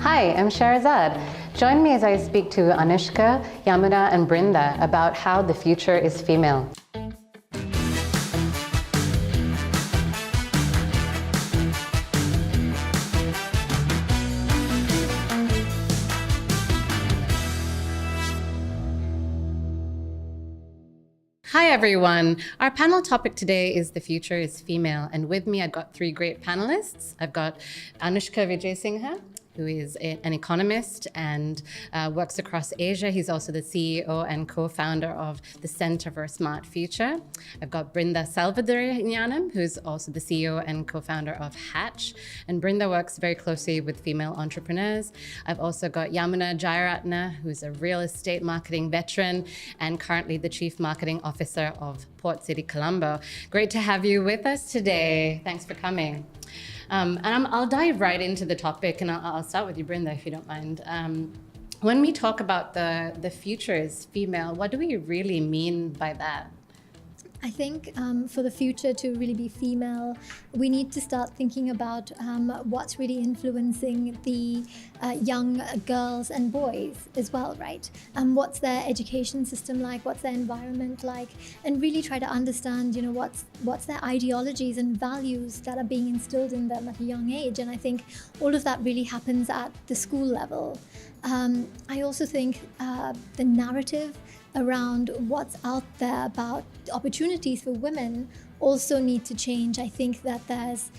Hi, I'm Sherazad. Join me as I speak to Anushka, Yamuna, and Brindha about how the future is female. Hi everyone. Our panel topic today is the future is female, and with me I've got three great panelists. I've got Anushka Wijesinha, who is an economist and works across Asia. He's also the CEO and co-founder of the Center for a Smart Future. I've got Brindha Selvadurai Gnanam, who's also the CEO and co-founder of Hatch. And Brindha works very closely with female entrepreneurs. I've also got Yamuna Jayaratne, who's a real estate marketing veteran and currently the Chief Marketing Officer of Port City, Colombo. Great to have you with us today. Thanks for coming. I'll dive right into the topic, and I'll start with you, Brindha, if you don't mind. When we talk about the future is female, what do we really mean by that? I think for the future to really be female, we need to start thinking about what's really influencing the young girls and boys as well, right? What's their education system like? What's their environment like? And really try to understand, what's their ideologies and values that are being instilled in them at a young age. And I think all of that really happens at the school level. I also think the narrative around what's out there about opportunities for women also need to change. I think that there's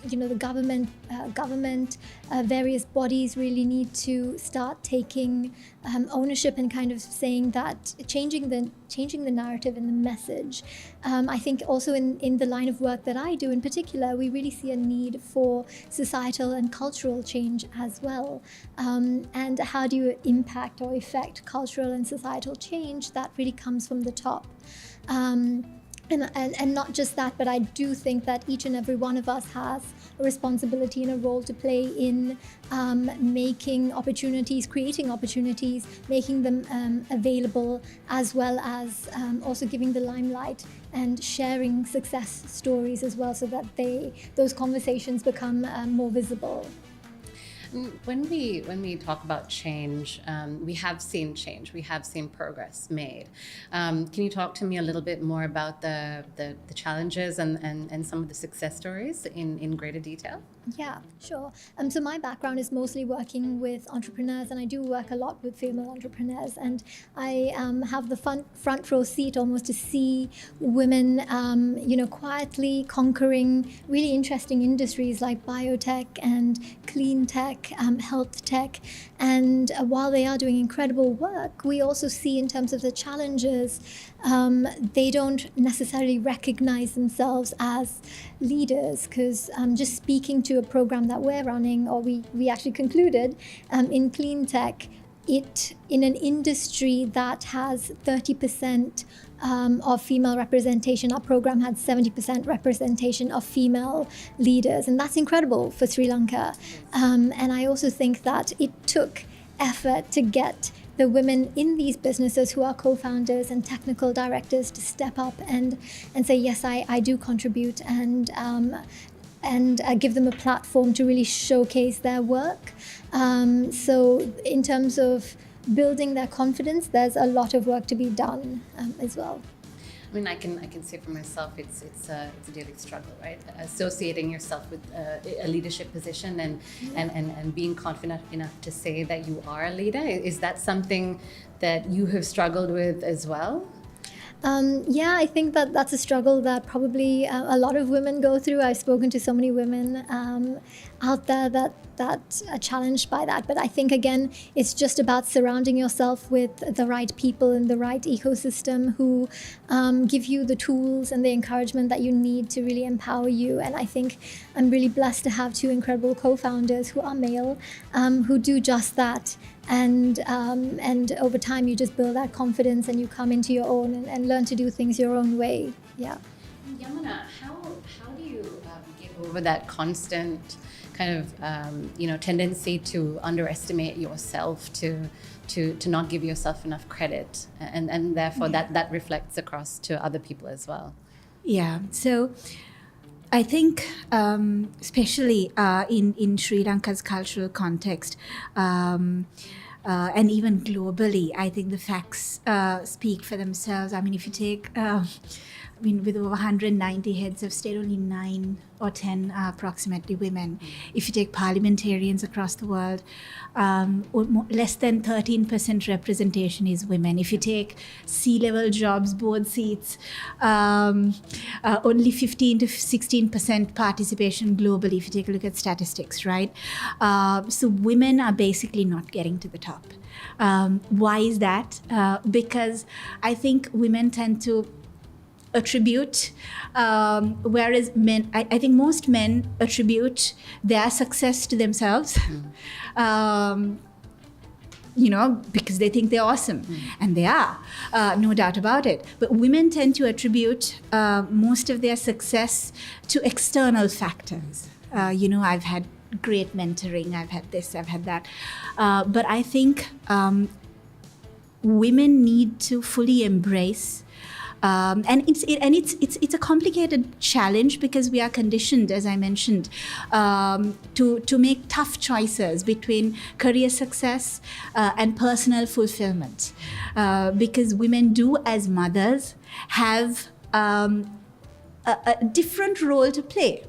the government, various bodies really need to start taking ownership and kind of saying that, changing the narrative and the message. I think also in the line of work that I do in particular, we really see a need for societal and cultural change as well. And how do you impact or effect cultural and societal change? That really comes from the top. And not just that, but I do think that each and every one of us has a responsibility and a role to play in making opportunities, creating opportunities, making them available, as well as also giving the limelight and sharing success stories as well, so that those conversations become more visible. When we talk about change, we have seen change, we have seen progress made. Can you talk to me a little bit more about the challenges and some of the success stories in greater detail? Yeah, sure. So my background is mostly working with entrepreneurs, and I do work a lot with female entrepreneurs, and I have the front row seat almost to see women, quietly conquering really interesting industries like biotech and clean tech, health tech. And while they are doing incredible work, we also see in terms of the challenges, they don't necessarily recognize themselves as leaders, because just speaking to a program that we're running, or we actually concluded in clean tech, in an industry that has 30% of female representation, our program had 70% representation of female leaders, and that's incredible for Sri Lanka. And I also think that it took effort to get the women in these businesses who are co-founders and technical directors to step up and say, yes, I do contribute, and give them a platform to really showcase their work. So in terms of building their confidence, there's a lot of work to be done as well. I mean, I can say for myself, it's a daily struggle, right? Associating yourself with a leadership position and being confident enough to say that you are a leader. Is that something that you have struggled with as well? Yeah, I think that's a struggle that probably a lot of women go through. I've spoken to so many women out there that are challenged by that. But I think, again, it's just about surrounding yourself with the right people in the right ecosystem who give you the tools and the encouragement that you need to really empower you. And I think I'm really blessed to have two incredible co-founders who are male, who do just that. And over time, you just build that confidence and you come into your own and learn to do things your own way. Yeah. Yamuna, how do you get over that constant kind of tendency to underestimate yourself, to not give yourself enough credit, and therefore that reflects across to other people as well? Yeah. So I think, especially in Sri Lanka's cultural context, and even globally, I think the facts speak for themselves. I mean, if you take, with over 190 heads of state, only 9 or 10 are approximately women. If you take parliamentarians across the world, less than 13% representation is women. If you take C-level jobs, board seats, only 15 to 16% participation globally, if you take a look at statistics, right? So women are basically not getting to the top. Why is that? Because I think women tend to attribute, whereas men, I think most men attribute their success to themselves, because they think they're awesome, and they are, no doubt about it. But women tend to attribute most of their success to external factors. I've had great mentoring, I've had this, I've had that, but I think women need to fully embrace. And it's a complicated challenge because we are conditioned, as I mentioned, to make tough choices between career success and personal fulfillment, because women do, as mothers, have a different role to play.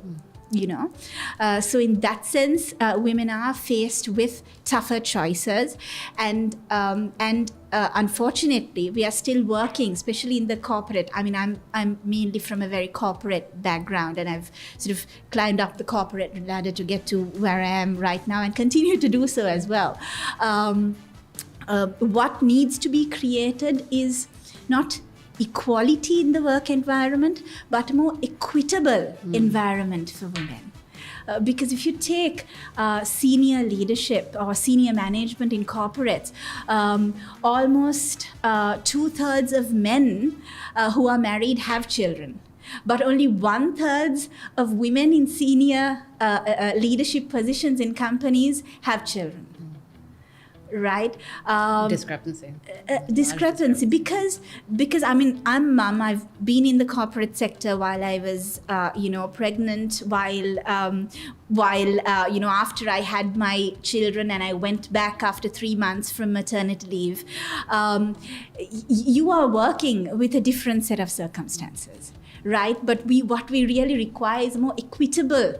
So in that sense, women are faced with tougher choices, and unfortunately, we are still working, especially in the corporate. I mean, I'm mainly from a very corporate background, and I've sort of climbed up the corporate ladder to get to where I am right now, and continue to do so as well. What needs to be created is not equality in the work environment, but a more equitable environment for women. Because if you take senior leadership or senior management in corporates, almost 2/3 of men who are married have children, but only 1/3 of women in senior leadership positions in companies have children. Right? Discrepancy because I mean, I'm mom. I've been in the corporate sector while I was pregnant, while after I had my children, and I went back after 3 months from maternity leave. You are working with a different set of circumstances, right? But what we really require is a more equitable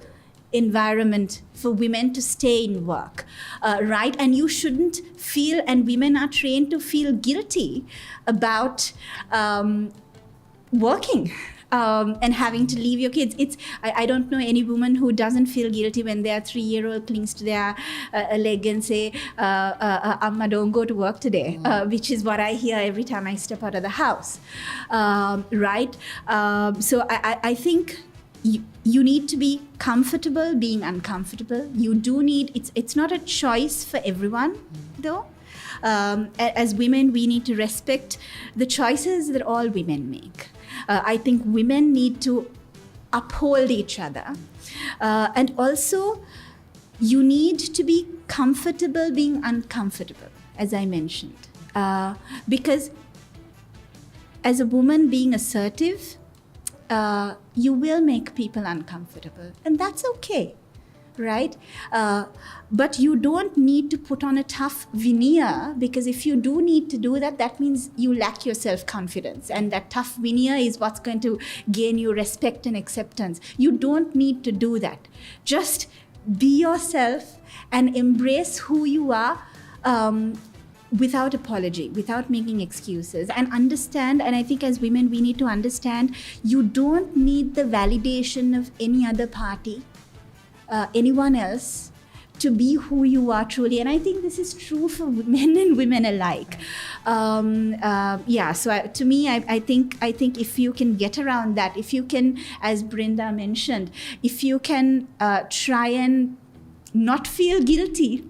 environment for women to stay in work, right? And you shouldn't feel, and women are trained to feel guilty about working and having to leave your kids. I don't know any woman who doesn't feel guilty when their 3-year-old clings to their leg and say, Amma, don't go to work today, which is what I hear every time I step out of the house, right? So I think you need to be comfortable being uncomfortable. You do need, it's not a choice for everyone, though. As women, we need to respect the choices that all women make. I think women need to uphold each other. And also, you need to be comfortable being uncomfortable, as I mentioned. Because as a woman being assertive, you will make people uncomfortable, and that's okay, right? But you don't need to put on a tough veneer, because if you do need to do that, that means you lack your self-confidence, and that tough veneer is what's going to gain you respect and acceptance. You don't need to do that. Just be yourself and embrace who you are, without apology, without making excuses, and understand. And I think as women, we need to understand you don't need the validation of any other party, anyone else, to be who you are truly. And I think this is true for men and women alike. So to me, I think if you can get around that, if you can, as Brindha mentioned, if you can try and not feel guilty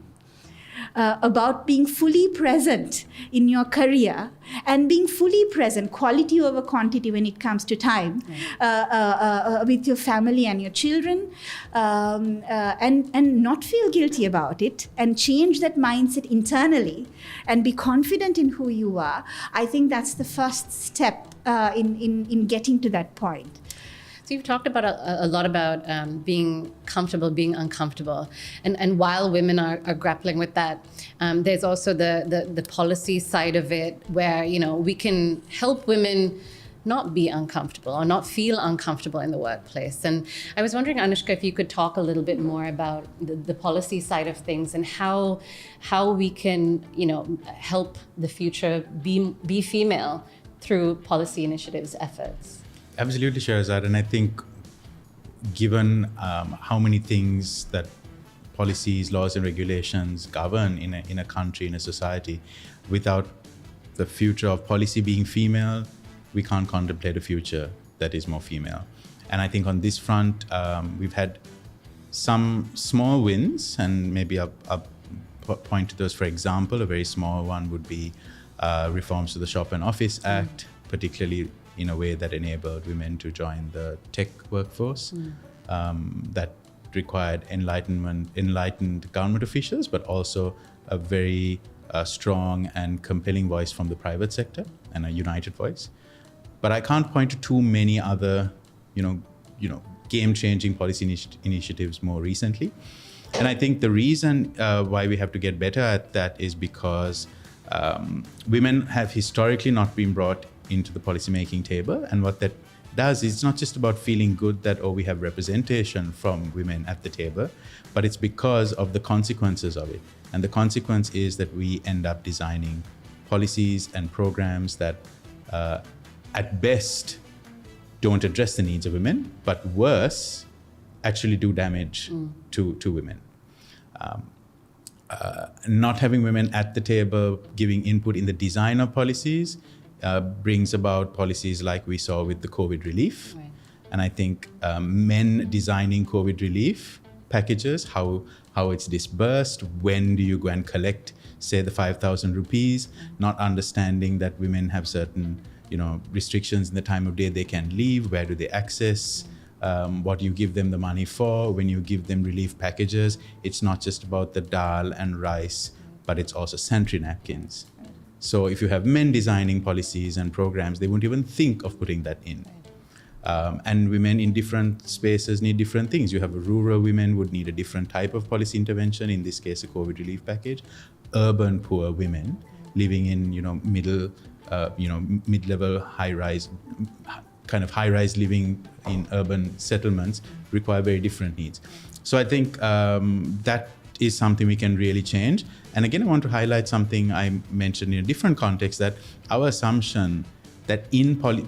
about being fully present in your career, and being fully present, quality over quantity when it comes to time, with your family and your children, and not feel guilty about it, and change that mindset internally, and be confident in who you are. I think that's the first step in getting to that point. So you've talked about a lot about being comfortable, being uncomfortable. And while women are grappling with that, there's also the policy side of it where, we can help women not be uncomfortable or not feel uncomfortable in the workplace. And I was wondering, Anushka, if you could talk a little bit more about the policy side of things and how we can, help the future be female through policy initiatives, efforts. Absolutely, Sherazad. And I think given how many things that policies, laws and regulations govern in a country, in a society, without the future of policy being female, we can't contemplate a future that is more female. And I think on this front, we've had some small wins, and maybe I'll point to those. For example, a very small one would be reforms to the Shop and Office Act, particularly in a way that enabled women to join the tech workforce. That required enlightened government officials, but also a very strong and compelling voice from the private sector and a united voice. But I can't point to too many other, game-changing policy initiatives more recently. And I think the reason why we have to get better at that is because women have historically not been brought into the policymaking table. And what that does is it's not just about feeling good that, we have representation from women at the table, but it's because of the consequences of it. And the consequence is that we end up designing policies and programs that at best don't address the needs of women, but worse, actually do damage to women. Not having women at the table giving input in the design of policies brings about policies like we saw with the COVID relief. Right. And I think men designing COVID relief packages, how it's disbursed, when do you go and collect, say, the 5,000 rupees, not understanding that women have certain restrictions in the time of day they can leave, where do they access, what do you give them the money for. When you give them relief packages, it's not just about the dal and rice, but it's also sanitary napkins. So if you have men designing policies and programs, they won't even think of putting that in. And women in different spaces need different things. You have rural women would need a different type of policy intervention, in this case a COVID relief package. Urban poor women living in mid-level, high-rise living in urban settlements require very different needs. So I think that is something we can really change. And again, I want to highlight something I mentioned in a different context, that our assumption that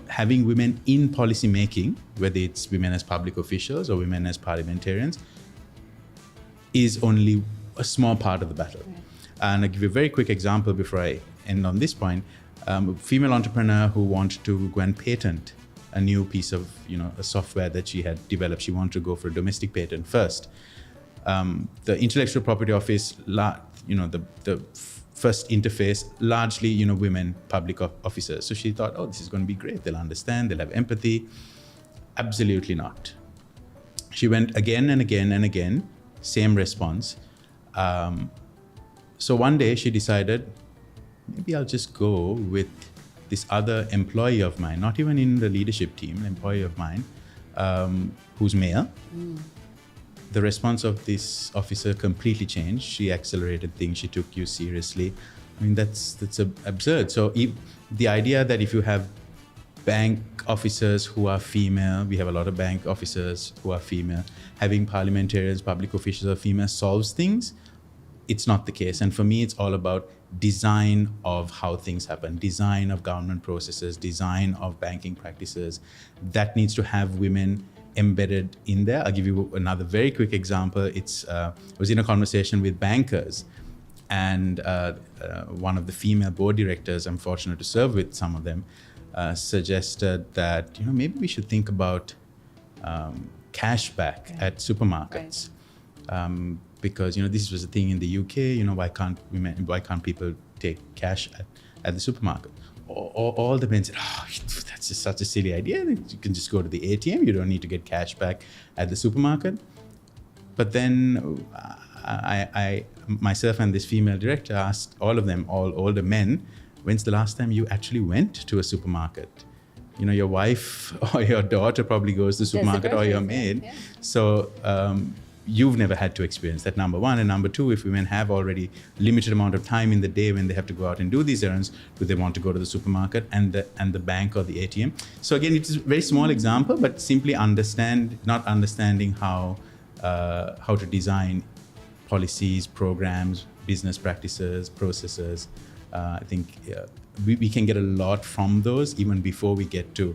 having women in policy making, whether it's women as public officials or women as parliamentarians, is only a small part of the battle. Right. And I'll give you a very quick example before I end on this point. A female entrepreneur who wanted to go and patent a new piece of, a software that she had developed. She wanted to go for a domestic patent first. The intellectual property office, the first interface, largely, women public officers. So she thought, this is going to be great. They'll understand, they'll have empathy. Absolutely not. She went again and again and again, same response. So one day she decided, maybe I'll just go with this other employee of mine, not even in the leadership team, an employee of mine, who's male. The response of this officer completely changed. She accelerated things. She took you seriously. I mean, that's absurd. So the idea that if you have bank officers who are female, we have a lot of bank officers who are female, having parliamentarians, public officials who are female solves things, it's not the case. And for me, it's all about design of how things happen, design of government processes, design of banking practices. That needs to have women embedded in there. I'll give you another very quick example. I was in a conversation with bankers, and one of the female board directors, I'm fortunate to serve with some of them, suggested that maybe we should think about cashback at supermarkets. Right. Because this was a thing in the UK. Why can't people take cash at the supermarket? All the men said, that's just such a silly idea. You can just go to the ATM. You don't need to get cash back at the supermarket. But then I myself and this female director asked all of them, all older men, when's the last time you actually went to a supermarket? your wife or your daughter probably goes to the supermarket or your maid. Yeah. So you've never had to experience that, number one. And number two, if women have already limited amount of time in the day when they have to go out and do these errands, do they want to go to the supermarket and the bank or the ATM? So again, it's a very small example, but simply not understanding how to design policies, programs, business practices, processes. I think we can get a lot from those even before we get to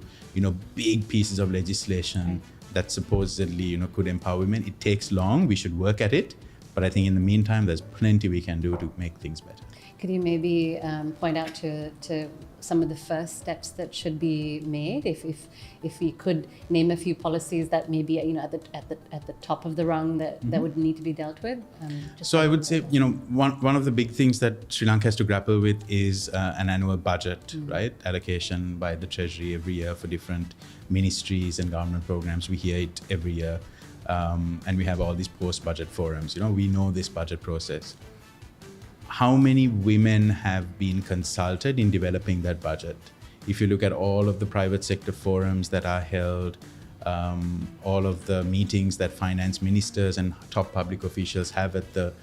big pieces of legislation that supposedly could empower women. It takes long. We should work at it, but I think in the meantime, there's plenty we can do to make things better. Could you maybe point out to some of the first steps that should be made, if we could name a few policies that maybe at the top of the rung that would need to be dealt with? So I would say one of the big things that Sri Lanka has to grapple with is an annual budget, right? Allocation by the Treasury every year for different ministries and government programs. We hear it every year, and we have all these post-budget forums. We know this budget process. How many women have been consulted in developing that budget? If you look at all of the private sector forums that are held, all of the meetings that finance ministers and top public officials have at the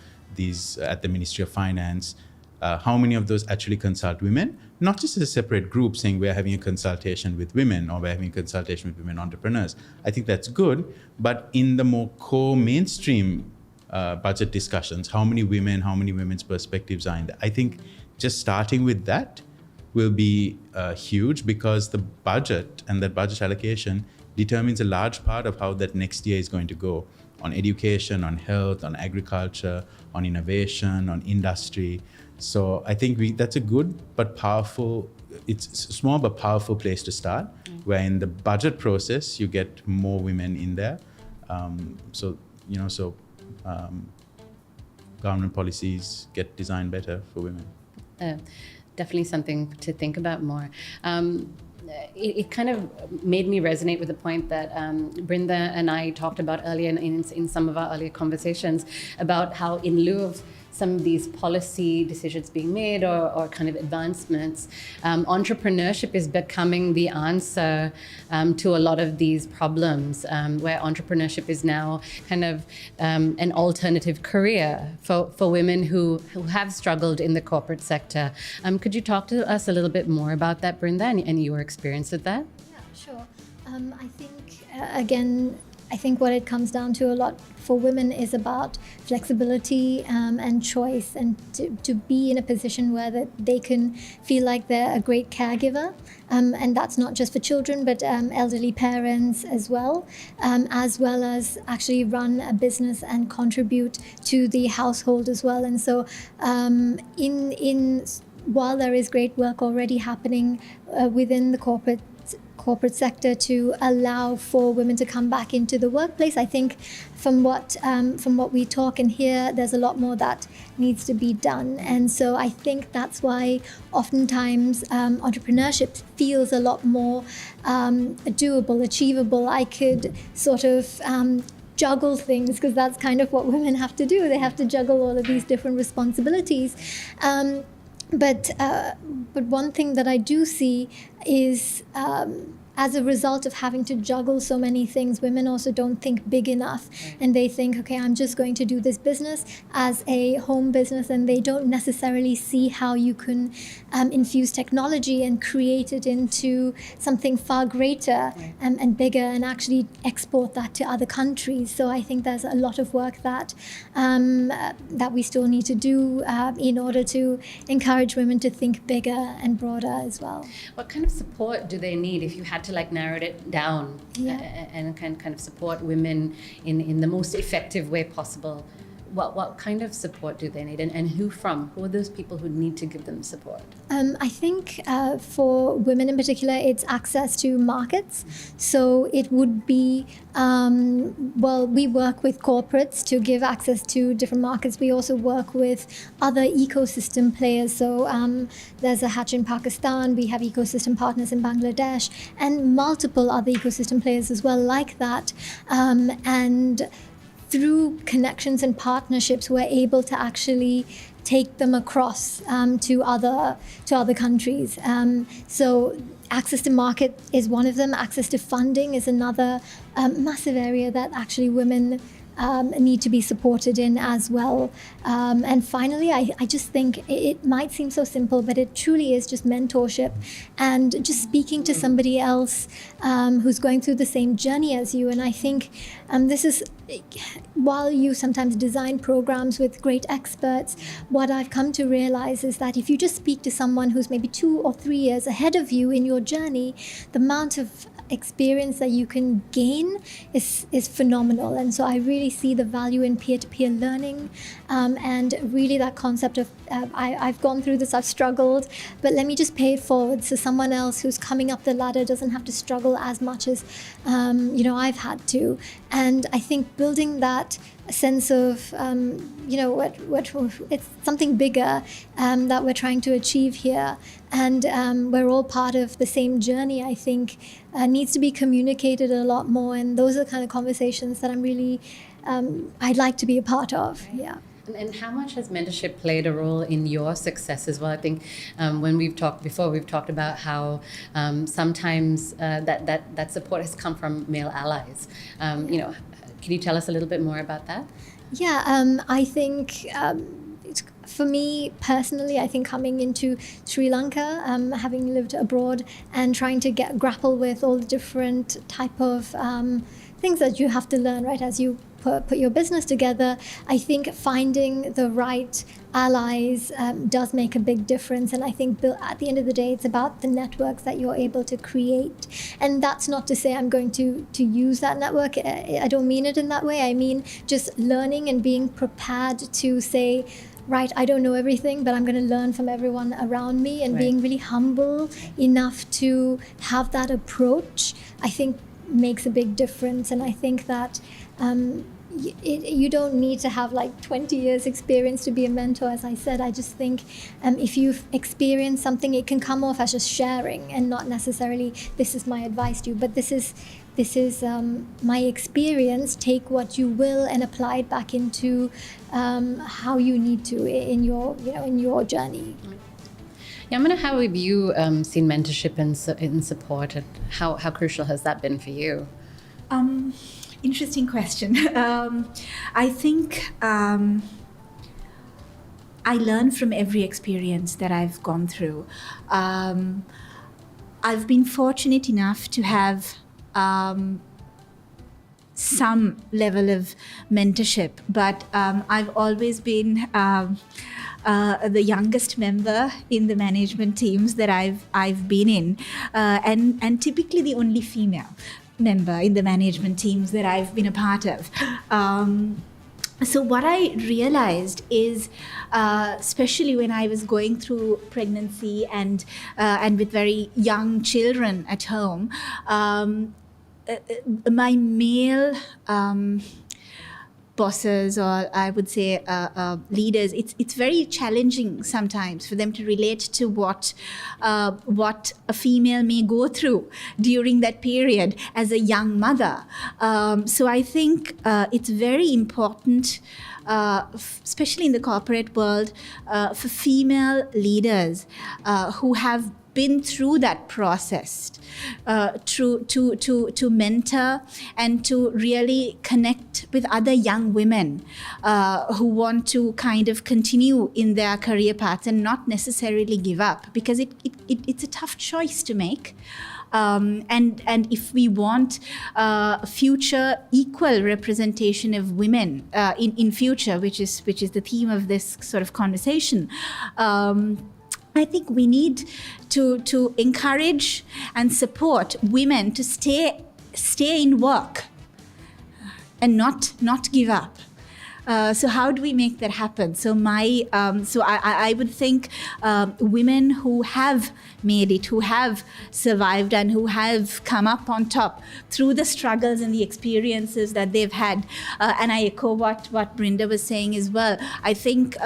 Ministry of Finance, how many of those actually consult women? Not just as a separate group saying we're having a consultation with women or we're having a consultation with women entrepreneurs. I think that's good, but in the more core mainstream budget discussions, how many women's perspectives are in there? I think just starting with that will be huge, because the budget and that budget allocation determines a large part of how that next year is going to go on education, on health, on agriculture, on innovation, on industry. So I think that's a good but powerful, it's a small but powerful place to start, where in the budget process you get more women in there. Government policies get designed better for women. Definitely something to think about more. It kind of made me resonate with the point that Brindha and I talked about earlier in some of our earlier conversations about how, in lieu of some of these policy decisions being made or kind of advancements, entrepreneurship is becoming the answer to a lot of these problems, where entrepreneurship is now kind of an alternative career for women who have struggled in the corporate sector. Could you talk to us a little bit more about that, Brindha, and your experience with that? Yeah, sure. I think, again, I think what it comes down to a lot for women is about flexibility and choice, and to be in a position where that they can feel like they're a great caregiver. And that's not just for children, but elderly parents as well as actually run a business and contribute to the household as well. And so while there is great work already happening within the corporate sector to allow for women to come back into the workplace, I think from what we talk and hear, there's a lot more that needs to be done. And so I think that's why oftentimes entrepreneurship feels a lot more doable, achievable. I could sort of juggle things, because that's kind of what women have to do. They have to juggle all of these different responsibilities. But one thing that I do see is as a result of having to juggle so many things, women also don't think big enough. And they think, okay, I'm just going to do this business as a home business, and they don't necessarily see how you can infuse technology and create it into something far greater and bigger, and actually export that to other countries. So I think there's a lot of work that we still need to do in order to encourage women to think bigger and broader as well. What kind of support do they need, if you had to narrow it down and kind of support women in the most effective way possible? What kind of support do they need, and who are those people who need to give them support? I think for women in particular, it's access to markets. So it would be, we work with corporates to give access to different markets. We also work with other ecosystem players. So there's a Hatch in Pakistan, we have ecosystem partners in Bangladesh, and multiple other ecosystem players as well like that. And through connections and partnerships, we're able to actually take them across to other countries. So access to market is one of them. Access to funding is another massive area that actually women need to be supported in as well. And finally, I just think it might seem so simple, but it truly is just mentorship and just speaking to somebody else who's going through the same journey as you. And I think this is, while you sometimes design programs with great experts, what I've come to realize is that if you just speak to someone who's maybe 2 or 3 years ahead of you in your journey, the amount of experience that you can gain is phenomenal. And so I really see the value in peer-to-peer learning, and really that concept of I've gone through this, I've struggled, but let me just pay it forward so someone else who's coming up the ladder doesn't have to struggle as much as I've had to. And I think building that sense of what it's something bigger that we're trying to achieve here, and we're all part of the same journey, I think needs to be communicated a lot more. And those are the kind of conversations that I'm really I'd like to be a part of. Yeah. And how much has mentorship played a role in your success as well? I think when we've talked before, we've talked about how sometimes that support has come from male allies. Can you tell us a little bit more about that? Yeah, I think for me personally, I think coming into Sri Lanka, having lived abroad and trying to grapple with all the different type of things that you have to learn, right, as you put your business together, I think finding the right allies does make a big difference. And I think at the end of the day, it's about the networks that you're able to create. And that's not to say I'm going to use that network. I don't mean it in that way. I mean just learning and being prepared to say, right, I don't know everything, but I'm going to learn from everyone around me, and being really humble enough to have that approach, I think makes a big difference. And I think that you don't need to have like 20 years experience to be a mentor. As I said, I just think if you've experienced something, it can come off as just sharing and not necessarily this is my advice to you, but this is my experience. Take what you will and apply it back into how you need to in your journey. Yamuna, how have you seen mentorship in support, and how crucial has that been for you? Interesting question. I think I learn from every experience that I've gone through. I've been fortunate enough to have some level of mentorship, but I've always been the youngest member in the management teams that I've been in, and typically the only female member in the management teams that I've been a part of. So what I realized is, especially when I was going through pregnancy and with very young children at home, my male bosses, or I would say leaders, it's very challenging sometimes for them to relate to what a female may go through during that period as a young mother. So I think it's very important, especially in the corporate world, for female leaders who have been through that process, to mentor and to really connect with other young women who want to kind of continue in their career paths and not necessarily give up, because it's a tough choice to make. And if we want future equal representation of women in future, which is the theme of this sort of conversation, I think we need to encourage and support women to stay in work and not give up. So how do we make that happen? So I would think women who have made it, who have survived, and who have come up on top through the struggles and the experiences that they've had. And I echo what Brindha was saying as well. I think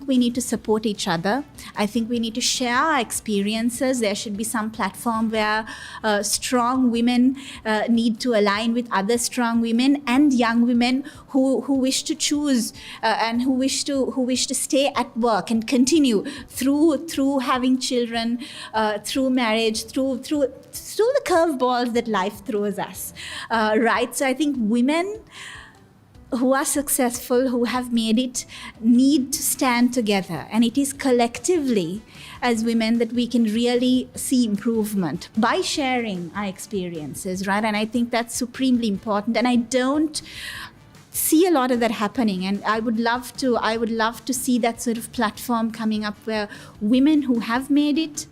we need to support each other. I think we need to share our experiences. There should be some platform where strong women need to align with other strong women and young women who wish to choose and who wish to stay at work and continue through having children, through marriage, through the curveballs that life throws us, right? So I think women who are successful, who have made it, need to stand together. And it is collectively as women that we can really see improvement by sharing our experiences, right? And I think that's supremely important. And I don't see a lot of that happening. And I would love to see that sort of platform coming up where women who have made it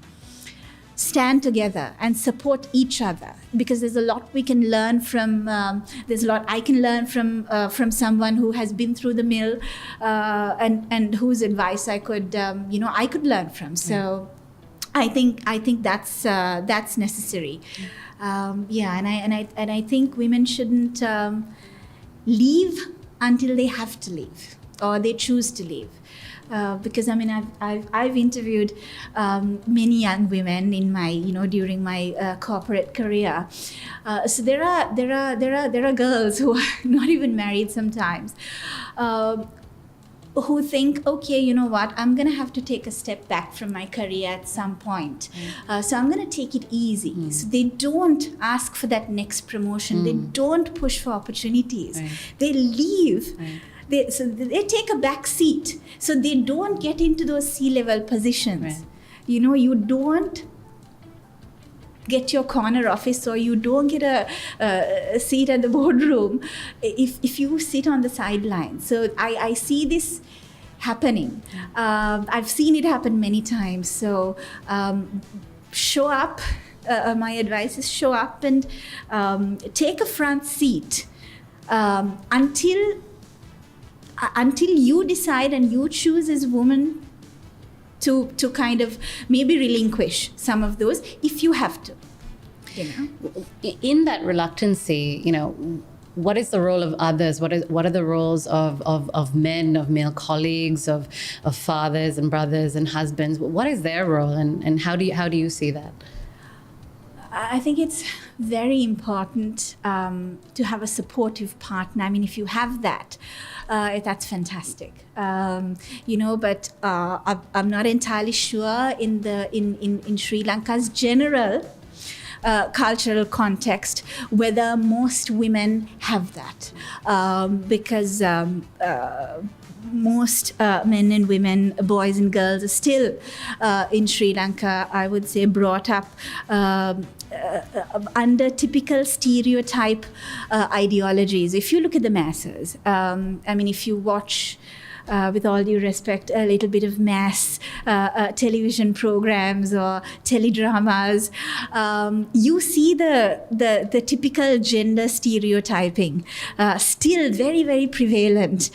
stand together and support each other, because there's a lot we can learn from. There's a lot I can learn from someone who has been through the mill, and whose advice I could learn from. So, I think that's necessary. And I think women shouldn't leave until they have to leave or they choose to leave. Because I mean, I've interviewed many young women in my during my corporate career. So there are girls who are not even married sometimes, who think, okay, you know what, I'm gonna have to take a step back from my career at some point. So I'm gonna take it easy. So they don't ask for that next promotion. They don't push for opportunities. They leave. They take a back seat, so they don't get into those C-level positions. You don't get your corner office, or you don't get a seat at the boardroom if you sit on the sidelines. So I see this happening. I've seen it happen many times. So show up. My advice is show up and take a front seat until you decide and you choose as a woman to kind of maybe relinquish some of those if you have to. In that reluctancy, what is the role of others? What are the roles of men, of male colleagues, of fathers and brothers and husbands? What is their role, and how do you see that? I think it's very important to have a supportive partner. I mean, if you have that, that's fantastic. But I'm not entirely sure in Sri Lanka's general cultural context whether most women have that, because most men and women, boys and girls, are still in Sri Lanka, I would say, brought up under typical stereotype ideologies. If you look at the masses, if you watch, with all due respect, a little bit of mass television programs or teledramas, you see the typical gender stereotyping still very, very prevalent.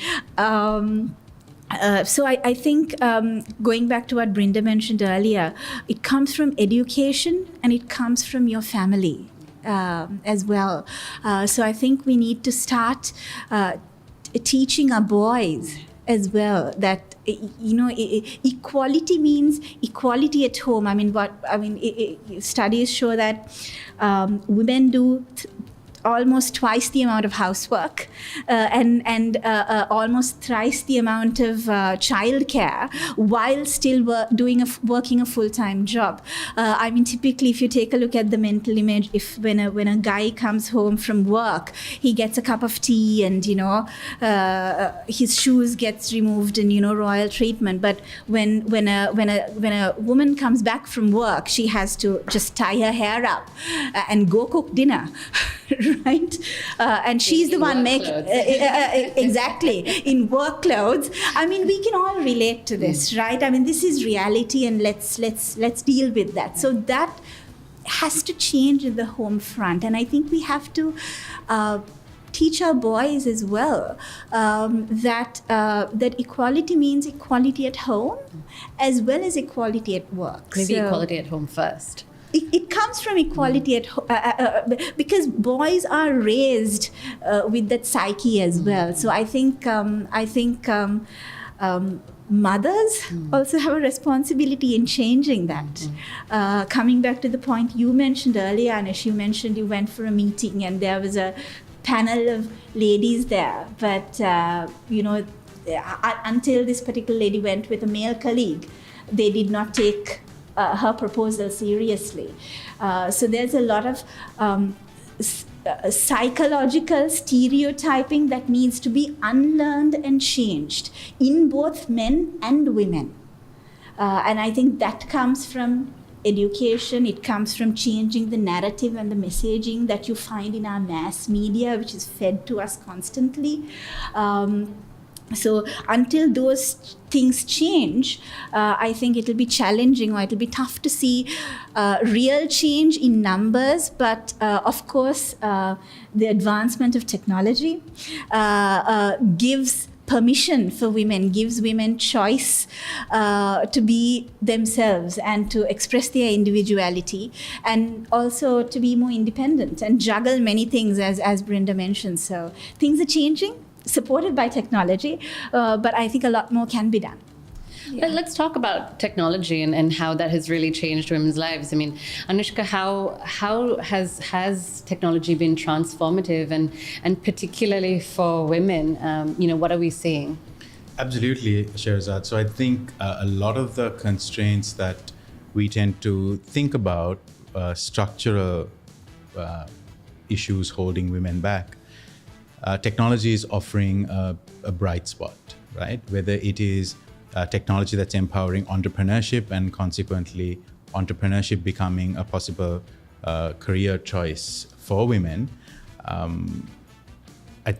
So I think, going back to what Brindha mentioned earlier, it comes from education and it comes from your family as well. So I think we need to start teaching our boys as well that equality means equality at home. Studies show that women do almost twice the amount of housework and almost thrice the amount of childcare while still working a full-time job. Typically, if you take a look at the mental image, if when a guy comes home from work, he gets a cup of tea and his shoes gets removed and royal treatment. But when a woman comes back from work, she has to just tie her hair up and go cook dinner. Right, and she's the one making exactly in work clothes. We can all relate to this, right? This is reality, and let's deal with that. So that has to change in the home front, and I think we have to teach our boys as well that equality means equality at home as well as equality at work. Maybe equality at home first. It comes from equality at home, because boys are raised with that psyche as well. So I think mothers also have a responsibility in changing that. Coming back to the point you mentioned earlier, Anush, you mentioned you went for a meeting and there was a panel of ladies there, but until this particular lady went with a male colleague, they did not take her proposal seriously. So there's a lot of psychological stereotyping that needs to be unlearned and changed in both men and women. And I think that comes from education. It comes from changing the narrative and the messaging that you find in our mass media, which is fed to us constantly. So until those things change, I think it'll be challenging, or it'll be tough to see real change in numbers. But of course, the advancement of technology gives permission for women, gives women choice to be themselves and to express their individuality, and also to be more independent and juggle many things, as Brindha mentioned. So things are changing, supported by technology, but I think a lot more can be done. But let's talk about technology and how that has really changed women's lives. I mean, Anushka, how has technology been transformative, and particularly for women? What are we seeing? Absolutely, Sherazad. So I think a lot of the constraints that we tend to think about, structural issues holding women back, technology is offering a bright spot, right? Whether it is technology that's empowering entrepreneurship, and consequently entrepreneurship becoming a possible career choice for women,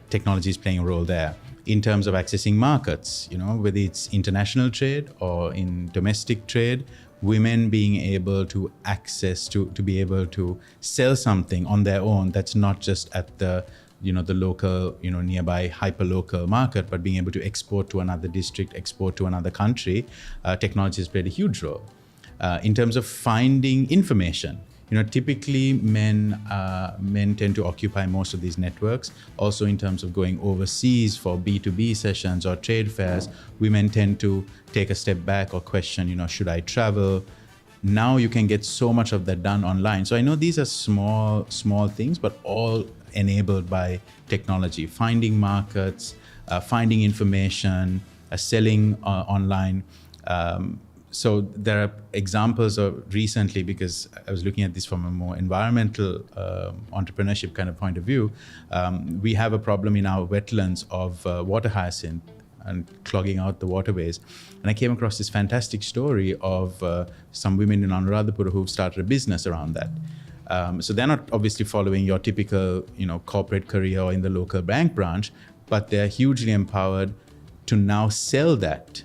technology is playing a role there. In terms of accessing markets, whether it's international trade or in domestic trade, women being able to access to be able to sell something on their own that's not just at the local, nearby hyper-local market, but being able to export to another district, export to another country, technology has played a huge role. In terms of finding information, typically men tend to occupy most of these networks. Also, in terms of going overseas for B2B sessions or trade fairs, women tend to take a step back or question, should I travel? Now you can get so much of that done online. So I know these are small things, but all enabled by technology. Finding markets, finding information, selling online. So there are examples of recently, because I was looking at this from a more environmental entrepreneurship kind of point of view, we have a problem in our wetlands of water hyacinth and clogging out the waterways. And I came across this fantastic story of some women in Anuradhapura who've started a business around that. So they're not obviously following your typical, corporate career or in the local bank branch, but they're hugely empowered to now sell that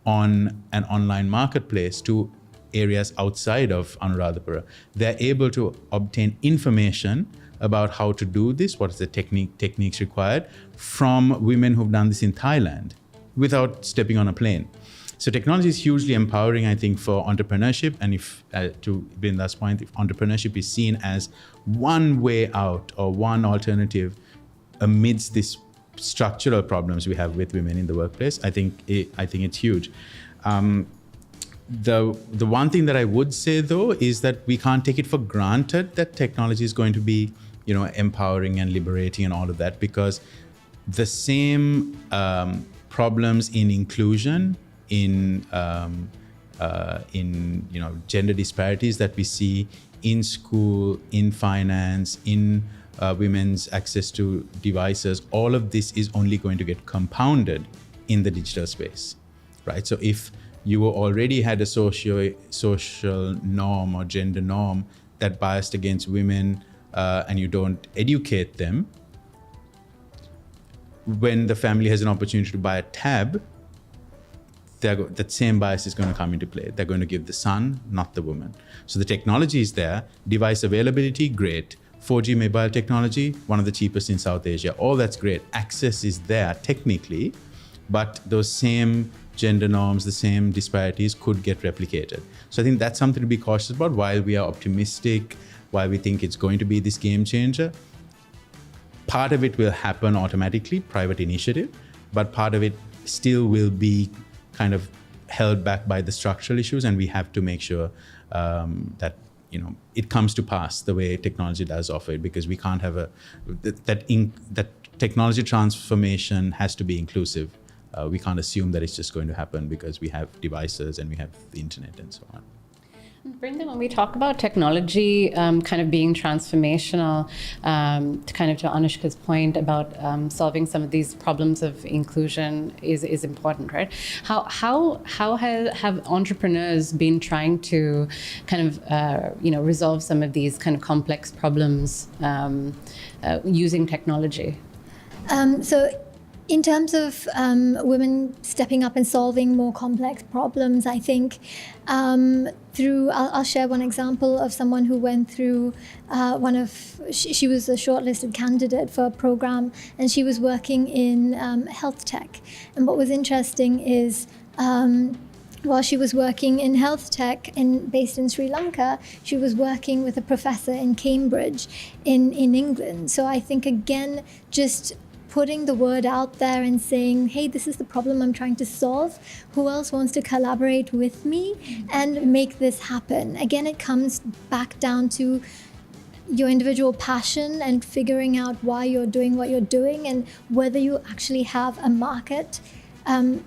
on an online marketplace to areas outside of Anuradhapura. They're able to obtain information about how to do this, what is the techniques required, from women who've done this in Thailand without stepping on a plane. So technology is hugely empowering, I think, for entrepreneurship. And if, to Brindha's point, if entrepreneurship is seen as one way out or one alternative amidst these structural problems we have with women in the workplace, I think it's huge. The one thing that I would say, though, is that we can't take it for granted that technology is going to be, empowering and liberating and all of that, because the same problems in inclusion, in gender disparities that we see in school, in finance, in women's access to devices, all of this is only going to get compounded in the digital space, right? So if you already had a social norm or gender norm that biased against women, and you don't educate them, when the family has an opportunity to buy a tab, that same bias is going to come into play. They're going to give the son, not the woman. So the technology is there. Device availability, great. 4G mobile technology, one of the cheapest in South Asia. All that's great. Access is there technically, but those same gender norms, the same disparities could get replicated. So I think that's something to be cautious about. While we are optimistic, while we think it's going to be this game changer, part of it will happen automatically, private initiative, but part of it still will be kind of held back by the structural issues, and we have to make sure that it comes to pass the way technology does offer it, because we can't have that technology transformation has to be inclusive. We can't assume that it's just going to happen because we have devices and we have the internet and so on. Brindha, when we talk about technology kind of being transformational, to Anushka's point about solving some of these problems of inclusion is important, right? How have entrepreneurs been trying to kind of resolve some of these kind of complex problems using technology? So in terms of women stepping up and solving more complex problems, I think I'll share one example of someone who went through she was a shortlisted candidate for a program, and she was working in health tech. And what was interesting is while she was working in health tech based in Sri Lanka, she was working with a professor in Cambridge in England. So I think, again, just putting the word out there and saying, hey, this is the problem I'm trying to solve. Who else wants to collaborate with me and make this happen? Again, it comes back down to your individual passion and figuring out why you're doing what you're doing and whether you actually have a market, and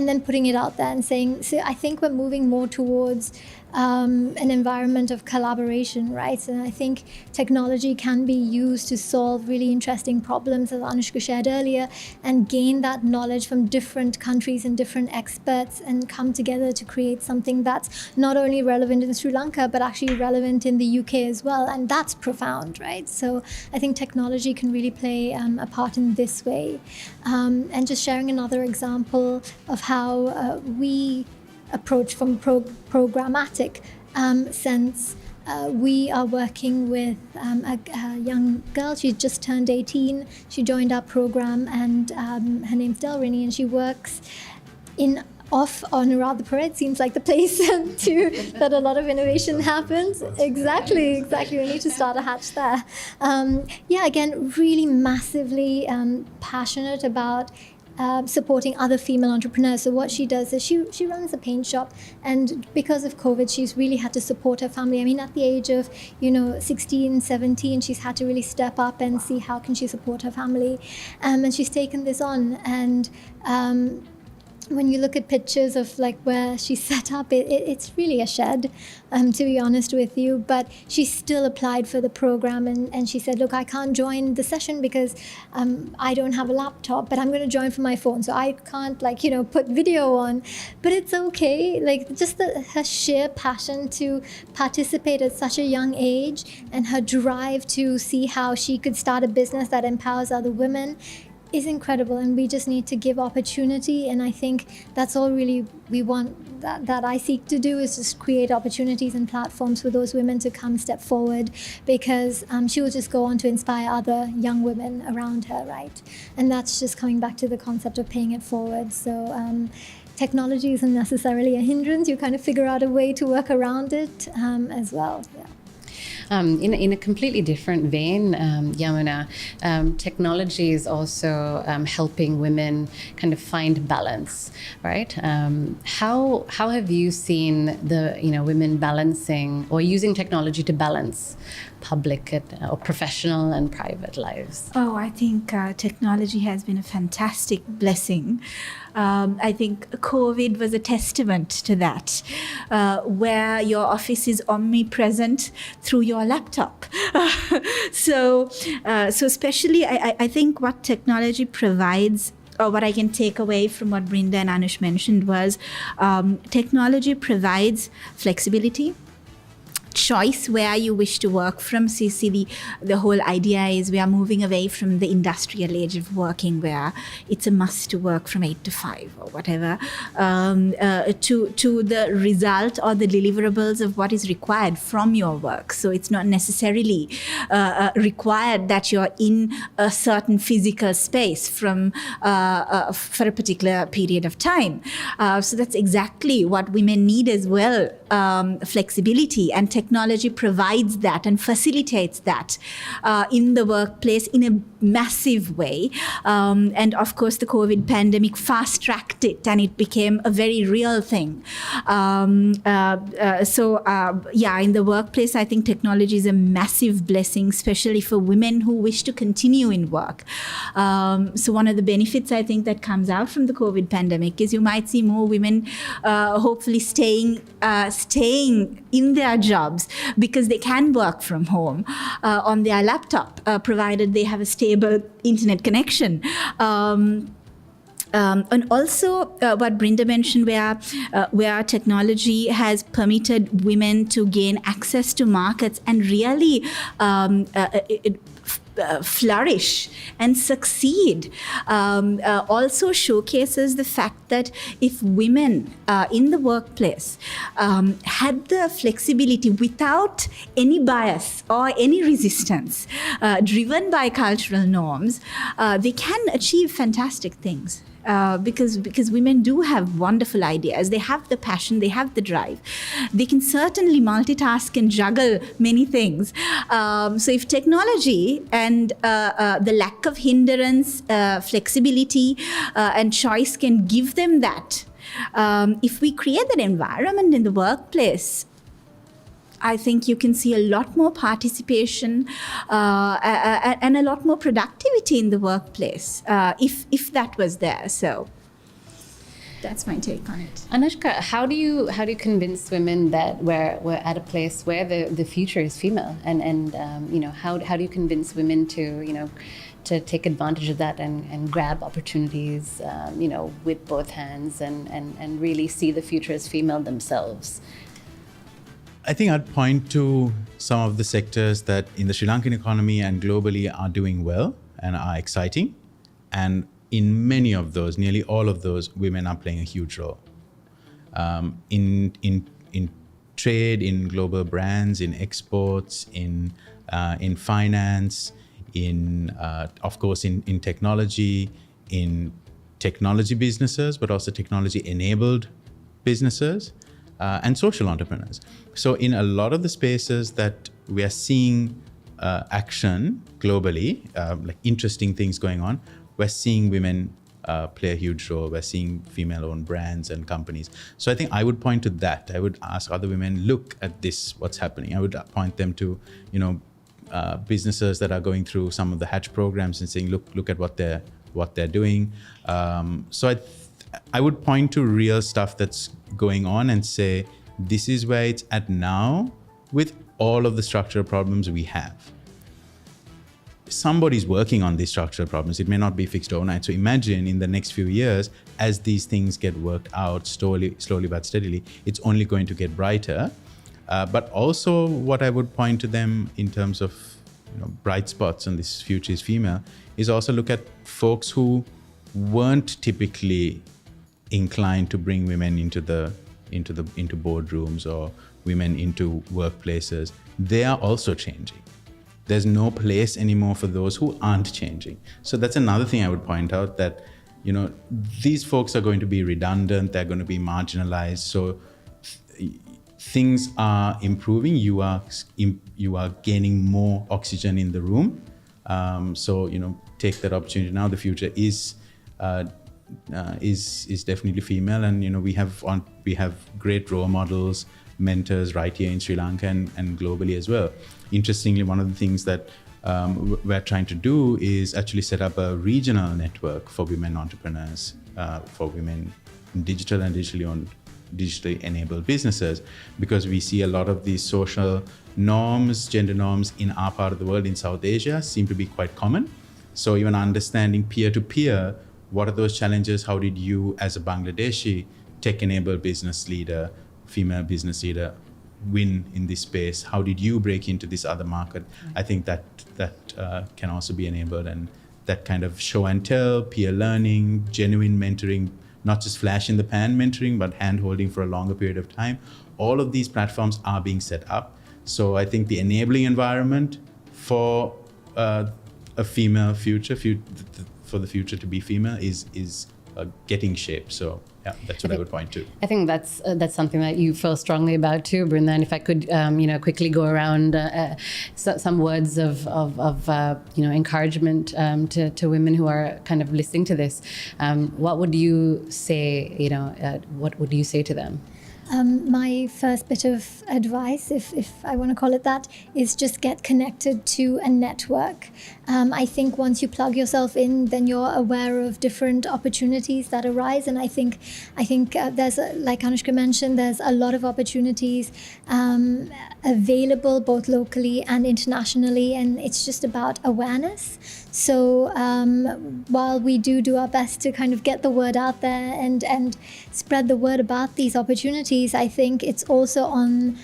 then putting it out there and saying, so I think we're moving more towards an environment of collaboration, right? And I think technology can be used to solve really interesting problems, as Anushka shared earlier, and gain that knowledge from different countries and different experts and come together to create something that's not only relevant in Sri Lanka, but actually relevant in the UK as well. And that's profound, right? So I think technology can really play a part in this way. And just sharing another example of how we approach from programmatic sense. We are working with a young girl. She's just turned 18. She joined our program, and her name's Delrini, and she works off on Radha Parade. Seems like the place that a lot of innovation happens. Exactly. We need to start a hatch there. Again, really massively passionate about supporting other female entrepreneurs. So what she does is she runs a paint shop, and because of COVID, she's really had to support her family. I mean, at the age of 16, 17, she's had to really step up and see how can she support her family, and she's taken this on. And when you look at pictures of like where she's set up, it's really a shed, to be honest with you. But she still applied for the program, and she said, look, I can't join the session because I don't have a laptop, but I'm going to join from my phone. So I can't put video on, but it's okay. Like just her sheer passion to participate at such a young age and her drive to see how she could start a business that empowers other women is incredible, and we just need to give opportunity. And I think that's all really we want, that I seek to do, is just create opportunities and platforms for those women to come step forward, because she will just go on to inspire other young women around her, right? And that's just coming back to the concept of paying it forward. So technology isn't necessarily a hindrance. You kind of figure out a way to work around it as well. Yeah. In a completely different vein, Yamuna, technology is also helping women kind of find balance, right? How have you seen the women balancing or using technology to balance public or professional and private lives? Oh, I think technology has been a fantastic blessing. I think COVID was a testament to that, where your office is omnipresent through your laptop. So especially, I think what technology provides, or what I can take away from what Brindha and Anush mentioned, was technology provides flexibility, choice where you wish to work from. So you see, the whole idea is we are moving away from the industrial age of working where it's a must to work from 8 to 5 or whatever, to the result or the deliverables of what is required from your work. So it's not necessarily required that you're in a certain physical space for a particular period of time. So that's exactly what women need as well, flexibility. And technology provides that and facilitates that in the workplace in a massive way. And of course, the COVID pandemic fast-tracked it, and it became a very real thing. In the workplace, I think technology is a massive blessing, especially for women who wish to continue in work. So one of the benefits I think that comes out from the COVID pandemic is you might see more women hopefully staying in their jobs because they can work from home on their laptop, provided they have a stable internet connection. And also what Brindha mentioned, where technology has permitted women to gain access to markets and really flourish and succeed, also showcases the fact that if women in the workplace had the flexibility without any bias or any resistance, driven by cultural norms, they can achieve fantastic things. Because women do have wonderful ideas. They have the passion, they have the drive. They can certainly multitask and juggle many things. So if technology and the lack of hindrance, flexibility, and choice can give them that, if we create that environment in the workplace, I think you can see a lot more participation and a lot more productivity in the workplace if that was there. So that's my take on it. Anushka, how do you convince women that we're at a place where the future is female, and how do you convince women to take advantage of that and grab opportunities with both hands and really see the future as female themselves? I think I'd point to some of the sectors that in the Sri Lankan economy and globally are doing well and are exciting. And in many of those, nearly all of those, women are playing a huge role. In trade, in global brands, in exports, in finance, of course, in technology, in technology businesses, but also technology-enabled businesses. And social entrepreneurs. So in a lot of the spaces that we are seeing action globally, like interesting things going on, we're seeing women play a huge role. We're seeing female-owned brands and companies. So I think I would point to that. I would ask other women, look at this, what's happening. I would point them to, businesses that are going through some of the Hatch programs and saying, look at what they're doing. So I would point to real stuff that's going on and say, this is where it's at now with all of the structural problems we have. Somebody's working on these structural problems. It may not be fixed overnight. So imagine in the next few years, as these things get worked out slowly but steadily, it's only going to get brighter. But also what I would point to them in terms of bright spots on this future is female is also look at folks who weren't typically inclined to bring women into boardrooms or women into workplaces. They are also changing. There's no place anymore for those who aren't changing. So that's another thing I would point out, that these folks are going to be redundant. They're going to be marginalized. So things are improving. You are gaining more oxygen in the room. So take that opportunity now. The future is definitely female, and we have great role models, mentors right here in Sri Lanka and globally as well. Interestingly, one of the things that we're trying to do is actually set up a regional network for women entrepreneurs, for women in digital and digitally enabled businesses, because we see a lot of these social norms, gender norms in our part of the world, in South Asia, seem to be quite common. So even understanding peer-to-peer, what are those challenges? How did you, as a Bangladeshi tech-enabled business leader, female business leader, win in this space? How did you break into this other market? I think that can also be enabled, and that kind of show and tell, peer learning, genuine mentoring, not just flash in the pan mentoring, but hand-holding for a longer period of time. All of these platforms are being set up. So I think the enabling environment for a female future, for the future to be female is getting shaped. So Yeah, that's what I would point to. I think that's something that you feel strongly about too, Brindha. And if I could, quickly go around some words of encouragement to women who are kind of listening to this, what would you say? What would you say to them? My first bit of advice, if I want to call it that, is just get connected to a network. I think once you plug yourself in, then you're aware of different opportunities that arise. And I think there's, like Anushka mentioned, there's a lot of opportunities available both locally and internationally. And it's just about awareness. So while we do our best to kind of get the word out there and spread the word about these opportunities, I think it's also on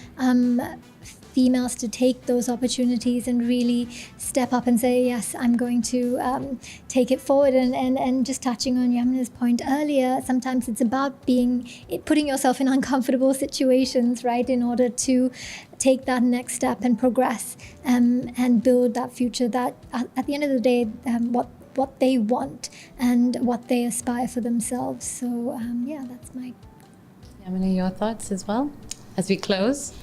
females to take those opportunities and really step up and say, yes, I'm going to take it forward. And just touching on Yamuna's point earlier, sometimes it's about putting yourself in uncomfortable situations, right, in order to take that next step and progress and build that future that at the end of the day, what they want and what they aspire for themselves. So that's my... Yamuna, your thoughts as well as we close?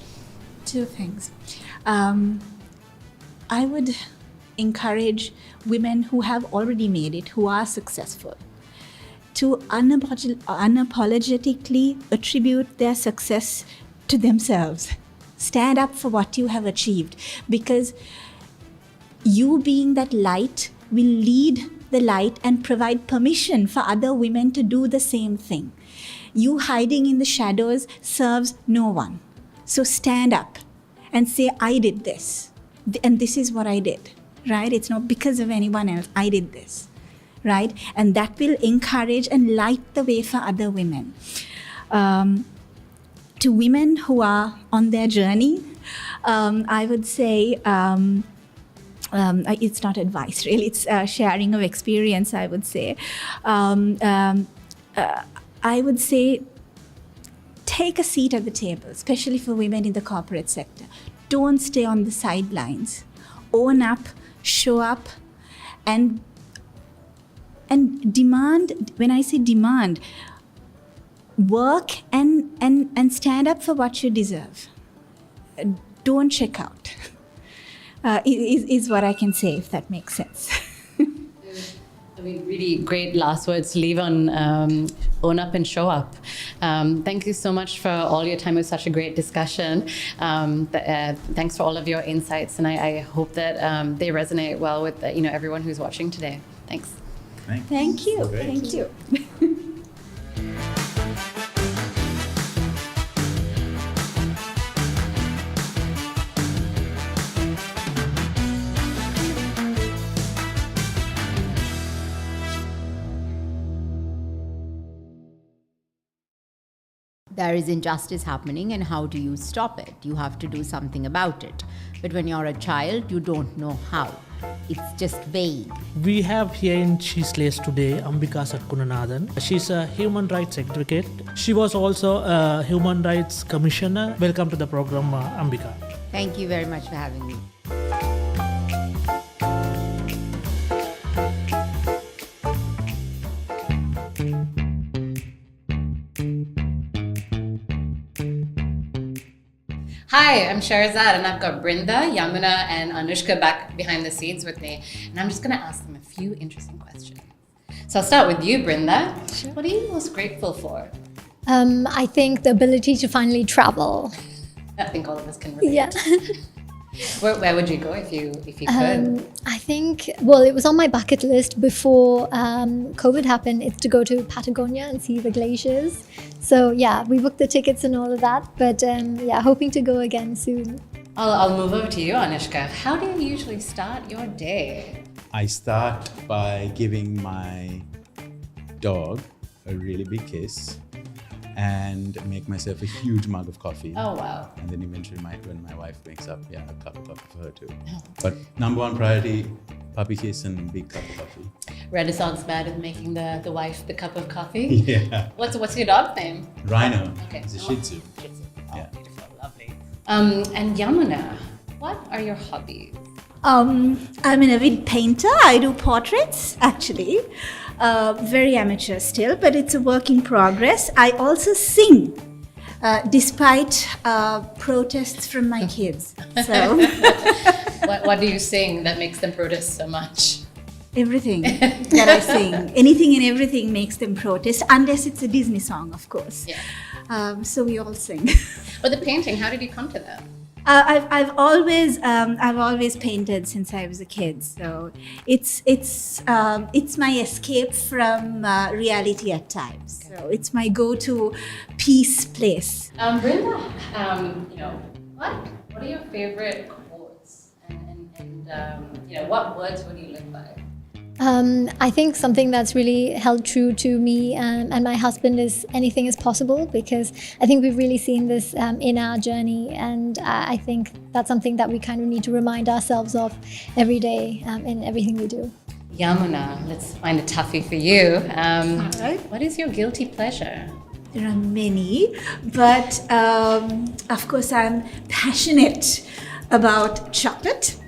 Two things. I would encourage women who have already made it, who are successful, to unapologetically attribute their success to themselves. Stand up for what you have achieved, because you being that light will lead the light and provide permission for other women to do the same thing. You hiding in the shadows serves no one. So stand up and say, I did this, and this is what I did, right? It's not because of anyone else. I did this, right? And that will encourage and light the way for other women. To women who are on their journey, I would say, it's not advice really, it's sharing of experience, I would say. I would say, take a seat at the table, especially for women in the corporate sector. Don't stay on the sidelines. Own up, show up, and demand. When I say demand, work and stand up for what you deserve. Don't check out. Is what I can say, if that makes sense. I mean, really great last words to leave on. Own up and show up. Thank you so much for all your time. It was such a great discussion. Thanks for all of your insights, and I hope that they resonate well with everyone who's watching today. Thanks. Thank you. Great. Thank you. There is injustice happening, and how do you stop it? You have to do something about it. But when you're a child, you don't know how. It's just vague. We have here in She's Laced today Ambika Satkunan. She's a human rights advocate. She was also a human rights commissioner. Welcome to the program, Ambika. Thank you very much for having me. Hi, I'm Sherazad, and I've got Brindha, Yamuna, and Anushka back behind the scenes with me. And I'm just going to ask them a few interesting questions. So I'll start with you, Brindha. Sure. What are you most grateful for? I think the ability to finally travel. I think all of us can relate. Yeah. Where would you go if you could? I think, well, it was on my bucket list before COVID happened. It's to go to Patagonia and see the glaciers. So yeah, we booked the tickets and all of that. But hoping to go again soon. I'll move over to you, Anushka. How do you usually start your day? I start by giving my dog a really big kiss and make myself a huge mug of coffee. Oh, wow. And then eventually when my wife wakes up, a cup of coffee for her too. But number one priority, puppy kiss and big cup of coffee. Renaissance man with making the wife the cup of coffee. Yeah. What's your dog's name? Rhino. Okay. He's a Shih Tzu. Shih Tzu. Oh, Yeah. beautiful, lovely. And Yamuna, what are your hobbies? I'm an avid painter. I do portraits, actually. Very amateur still, but it's a work in progress. I also sing, despite protests from my kids. So What do you sing that makes them protest so much? everything that I sing, anything and everything makes them protest, unless it's a Disney song, of course. Yeah. So we all sing. But the painting, how did you come to that? I've always painted since I was a kid, so it's my escape from reality at times. So it's my go-to peace place. Brindha, what are your favorite quotes, and what words would you live by? I think something that's really held true to me and my husband is anything is possible, because I think we've really seen this in our journey, and I think that's something that we kind of need to remind ourselves of every day in everything we do. Yamuna, let's find a toughie for you. All right. What is your guilty pleasure? There are many, but of course I'm passionate about chocolate.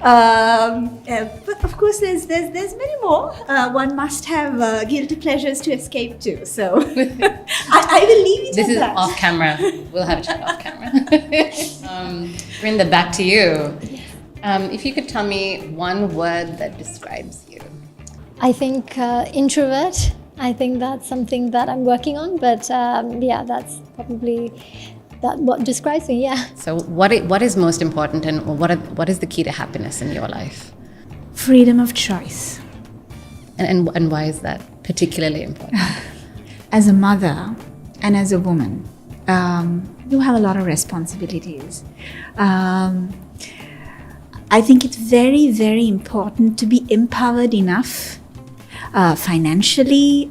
But of course, there's many more. One must have guilty pleasures to escape to. So I will leave it This at is that. off camera. We'll have a chat off camera. Brindha, back to you. If you could tell me one word that describes you. I think introvert. I think that's something that I'm working on, but that's probably what describes me. Yeah. So what is most important, and what is the key to happiness in your life? Freedom of choice. And why is that particularly important? As a mother and as a woman, you have a lot of responsibilities. I think it's very, very important to be empowered enough financially,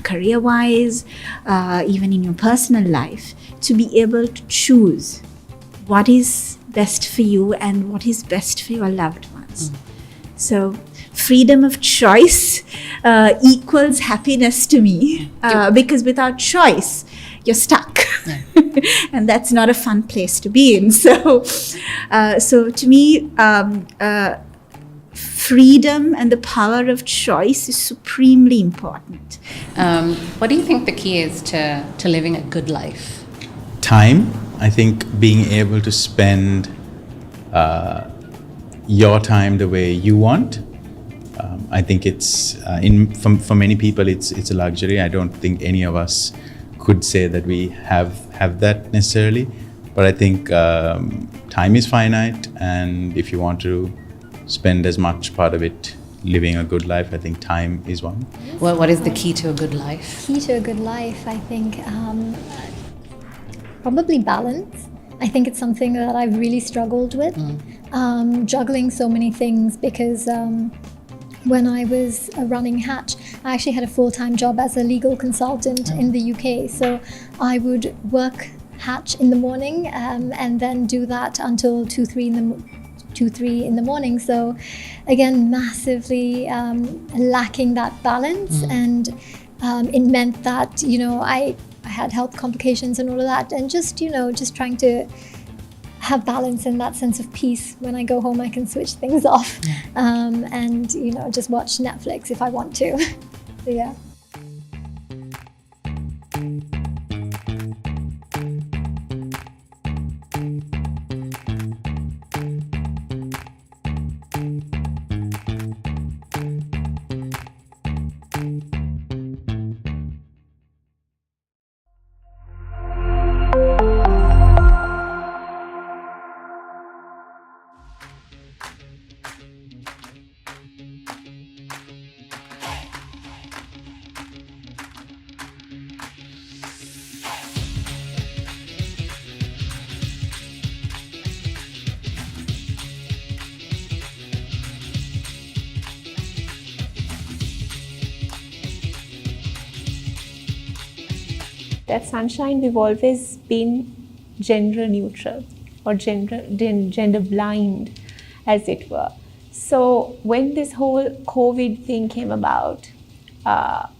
career-wise, even in your personal life, to be able to choose what is best for you and what is best for your loved ones. So freedom of choice equals happiness to me, because without choice, you're stuck. And that's not a fun place to be in. So to me, freedom and the power of choice is supremely important. What do you think the key is to living a good life? Time. I think being able to spend your time the way you want. I think it's for many people it's a luxury. I don't think any of us could say that we have that necessarily, but I think time is finite, and if you want to spend as much part of it living a good life, I think time is one. Well, what is the key to a good life? Key to a good life, I think, probably balance. I think it's something that I've really struggled with, juggling so many things, because when I was running Hatch, I actually had a full-time job as a legal consultant in the UK. So I would work Hatch in the morning and then do that until 2-3 in the morning. So again, massively lacking that balance, and it meant that I had health complications and all of that, and just trying to have balance and that sense of peace. When I go home, I can switch things off and just watch Netflix if I want to. So yeah. At Sunshine, we've always been gender neutral or gender blind, as it were. So when this whole COVID thing came about, our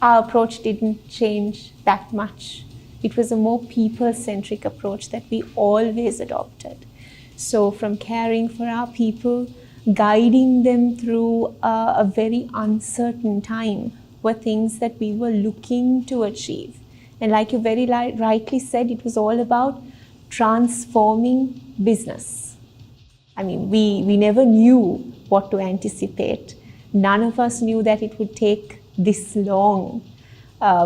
approach didn't change that much. It was a more people-centric approach that we always adopted. So from caring for our people, guiding them through a very uncertain time were things that we were looking to achieve. And like you very rightly said, it was all about transforming business. I mean, we never knew what to anticipate. None of us knew that it would take this long.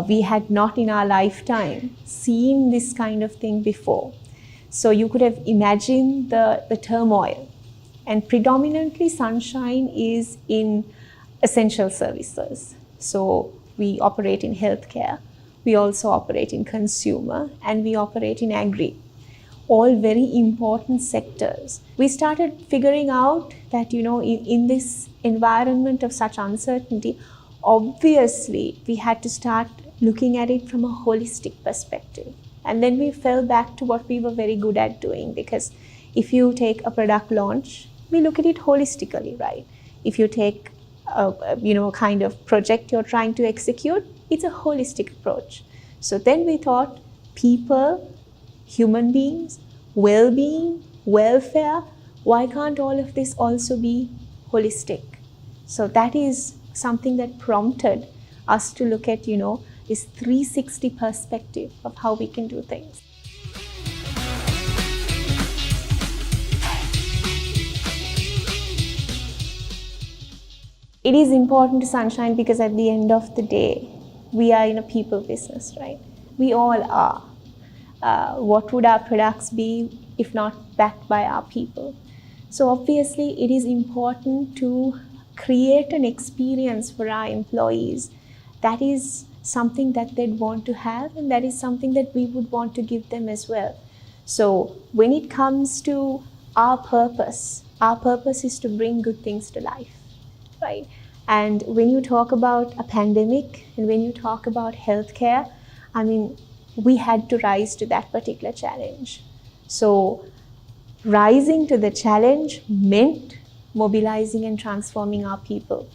We had not in our lifetime seen this kind of thing before. So you could have imagined the turmoil. And predominantly Sunshine is in essential services. So we operate in healthcare, we also operate in consumer, and we operate in agri. All very important sectors. We started figuring out that, in this environment of such uncertainty, obviously we had to start looking at it from a holistic perspective. And then we fell back to what we were very good at doing, because if you take a product launch, we look at it holistically, right? If you take a kind of project you're trying to execute, it's a holistic approach. So then we thought people, human beings, well-being, welfare, why can't all of this also be holistic? So that is something that prompted us to look at, this 360 perspective of how we can do things. It is important to Sunshine because at the end of the day, we are in a people business, right? We all are. What would our products be if not backed by our people? So obviously it is important to create an experience for our employees that is something that they'd want to have, and that is something that we would want to give them as well. So when it comes to our purpose is to bring good things to life, right? And when you talk about a pandemic and when you talk about healthcare, I mean, we had to rise to that particular challenge. So rising to the challenge meant mobilizing and transforming our people,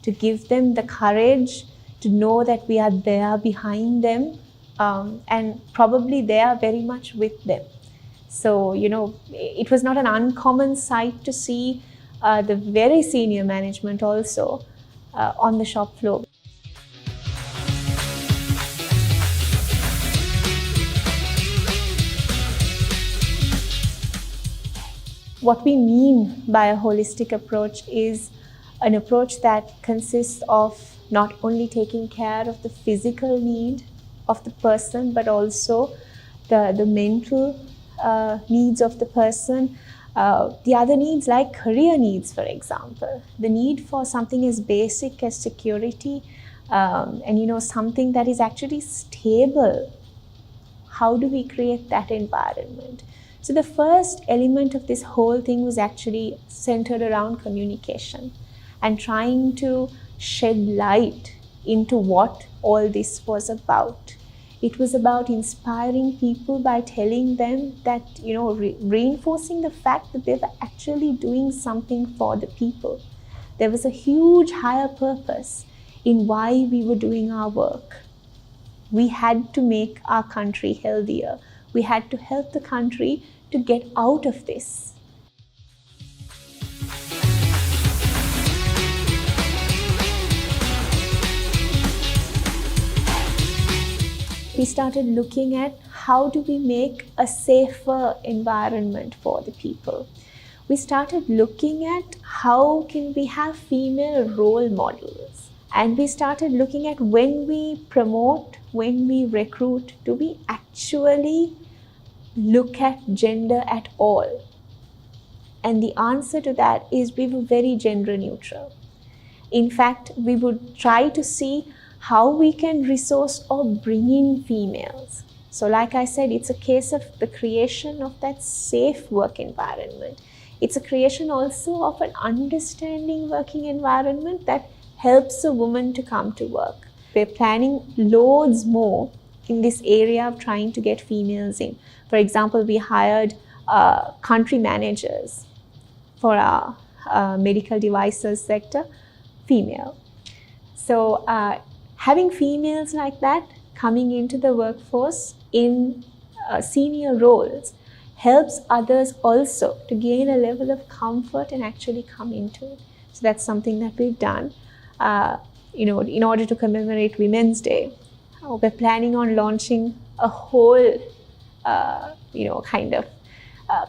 to give them the courage to know that we are there behind them, and probably they are very much with them. So, it was not an uncommon sight to see the very senior management also on the shop floor. What we mean by a holistic approach is an approach that consists of not only taking care of the physical need of the person, but also the mental needs of the person, the other needs like career needs, for example, the need for something as basic as security, and something that is actually stable. How do we create that environment? So the first element of this whole thing was actually centered around communication and trying to shed light into what all this was about. It was about inspiring people by telling them that, reinforcing the fact that they were actually doing something for the people. There was a huge higher purpose in why we were doing our work. We had to make our country healthier. We had to help the country to get out of this. We started looking at how do we make a safer environment for the people. We started looking at how can we have female role models. And we started looking at when we promote, when we recruit, do we actually look at gender at all? And the answer to that is we were very gender neutral. In fact, we would try to see how we can resource or bring in females. So like I said, it's a case of the creation of that safe work environment. It's a creation also of an understanding working environment that helps a woman to come to work. We're planning loads more in this area of trying to get females in. For example, we hired country managers for our medical devices sector, female. So having females like that coming into the workforce in senior roles helps others also to gain a level of comfort and actually come into it. So that's something that we've done. In order to commemorate Women's Day, we're planning on launching a whole,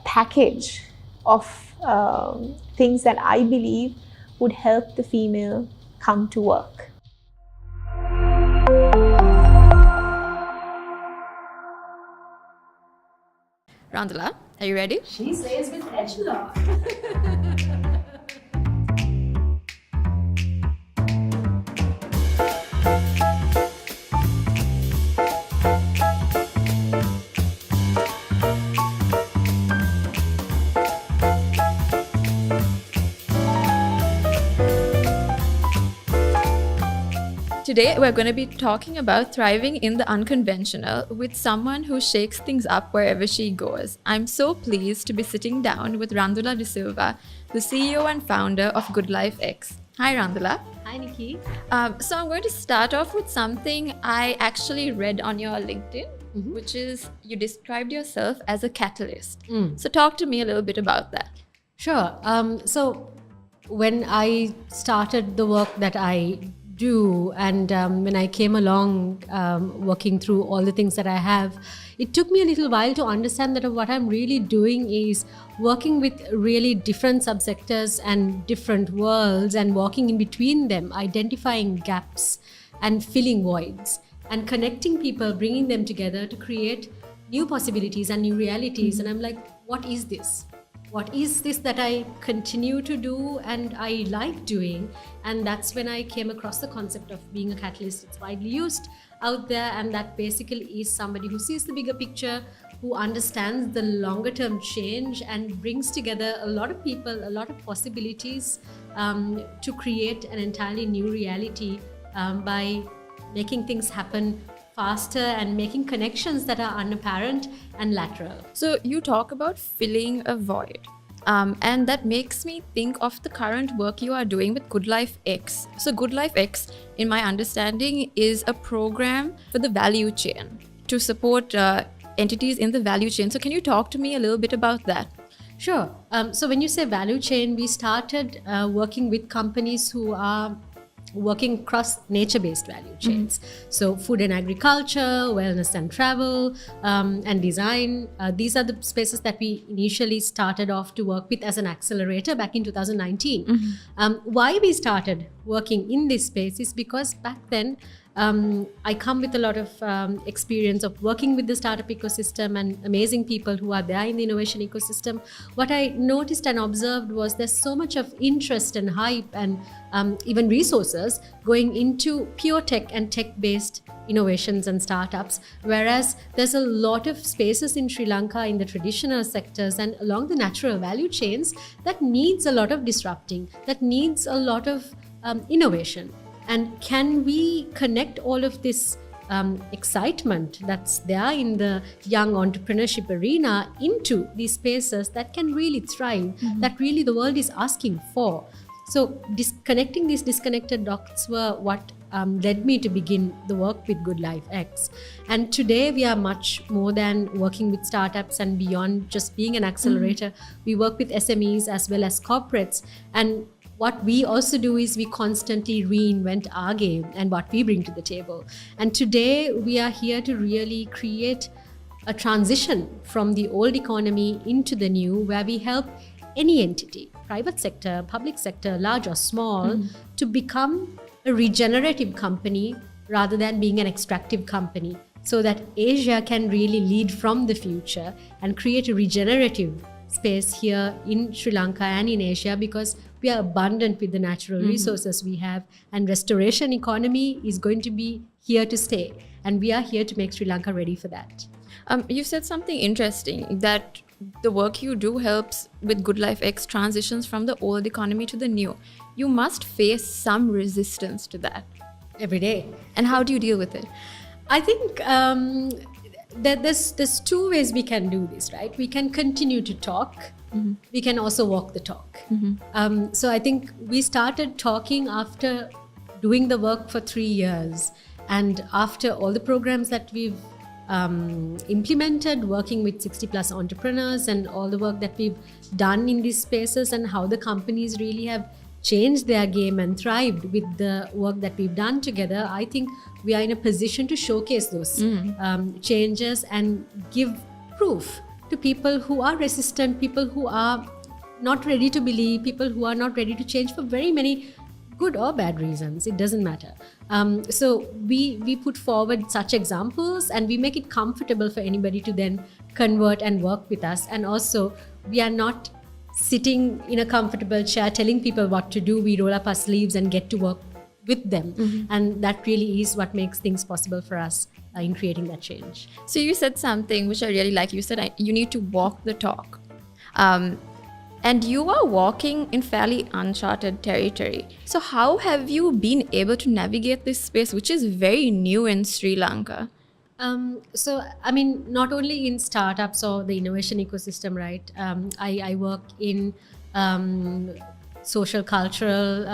package of things that I believe would help the female come to work. Randhula, are you ready? She says with echelon. Today, we're going to be talking about thriving in the unconventional with someone who shakes things up wherever she goes. I'm so pleased to be sitting down with Randhula de Silva, the CEO and founder of Good Life X. Hi, Randhula. Hi, Nikki. So I'm going to start off with something I actually read on your LinkedIn, which is you described yourself as a catalyst. So talk to me a little bit about that. Sure. So when I started the work that I do, and when I came along working through all the things that I have, it took me a little while to understand that what I'm really doing is working with really different subsectors and different worlds and walking in between them, identifying gaps and filling voids and connecting people, bringing them together to create new possibilities and new realities. And I'm like, what is this? What is this that I continue to do and I like doing? And that's when I came across the concept of being a catalyst. It's widely used out there, and that basically is somebody who sees the bigger picture, who understands the longer term change and brings together a lot of people, a lot of possibilities to create an entirely new reality by making things happen faster and making connections that are unapparent and lateral. So you talk about filling a void. And that makes me think of the current work you are doing with Good Life X. So Good Life X, in my understanding, is a program for the value chain to support entities in the value chain. So can you talk to me a little bit about that? Sure. So when you say value chain, we started working with companies who are working across nature-based value chains. So food and agriculture, wellness and travel, and design. These are the spaces that we initially started off to work with as an accelerator back in 2019. Why we started working in this space is because back then, I come with a lot of experience of working with the startup ecosystem and amazing people who are there in the innovation ecosystem. What I noticed and observed was there's so much of interest and hype and even resources going into pure tech and tech-based innovations and startups, whereas there's a lot of spaces in Sri Lanka in the traditional sectors and along the natural value chains that needs a lot of disrupting, that needs a lot of innovation. And can we connect all of this excitement that's there in the young entrepreneurship arena into these spaces that can really thrive, that really the world is asking for? So disconnecting these disconnected dots were what led me to begin the work with Good Life X. And today we are much more than working with startups and beyond just being an accelerator. We work with SMEs as well as corporates. And what we also do is we constantly reinvent our game and what we bring to the table. And today we are here to really create a transition from the old economy into the new, where we help any entity, private sector, public sector, large or small, to become a regenerative company rather than being an extractive company, so that Asia can really lead from the future and create a regenerative space here in Sri Lanka and in Asia, because we are abundant with the natural resources we have, and restoration economy is going to be here to stay, and we are here to make Sri Lanka ready for that. You said something interesting, that the work you do helps with Good Life X transitions from the old economy to the new. You must face some resistance to that Every day. And how do you deal with it? I think there's two ways we can do this, right? We can continue to talk. We can also walk the talk. So I think we started talking after doing the work for 3 years, and after all the programs that we've implemented, working with 60 plus entrepreneurs, and all the work that we've done in these spaces, and how the companies really have changed their game and thrived with the work that we've done together, I think we are in a position to showcase those changes and give proof to people who are resistant, people who are not ready to believe, people who are not ready to change for very many good or bad reasons. It doesn't matter. So we put forward such examples, and we make it comfortable for anybody to then convert and work with us. And also, we are not sitting in a comfortable chair telling people what to do. We roll up our sleeves and get to work with them. And that really is what makes things possible for us in creating that change. So you said something which I really like. You said you need to walk the talk. And you are walking in fairly uncharted territory. So how have you been able to navigate this space, which is very new in Sri Lanka? So, I mean, not only in startups or the innovation ecosystem, right? I work in social, cultural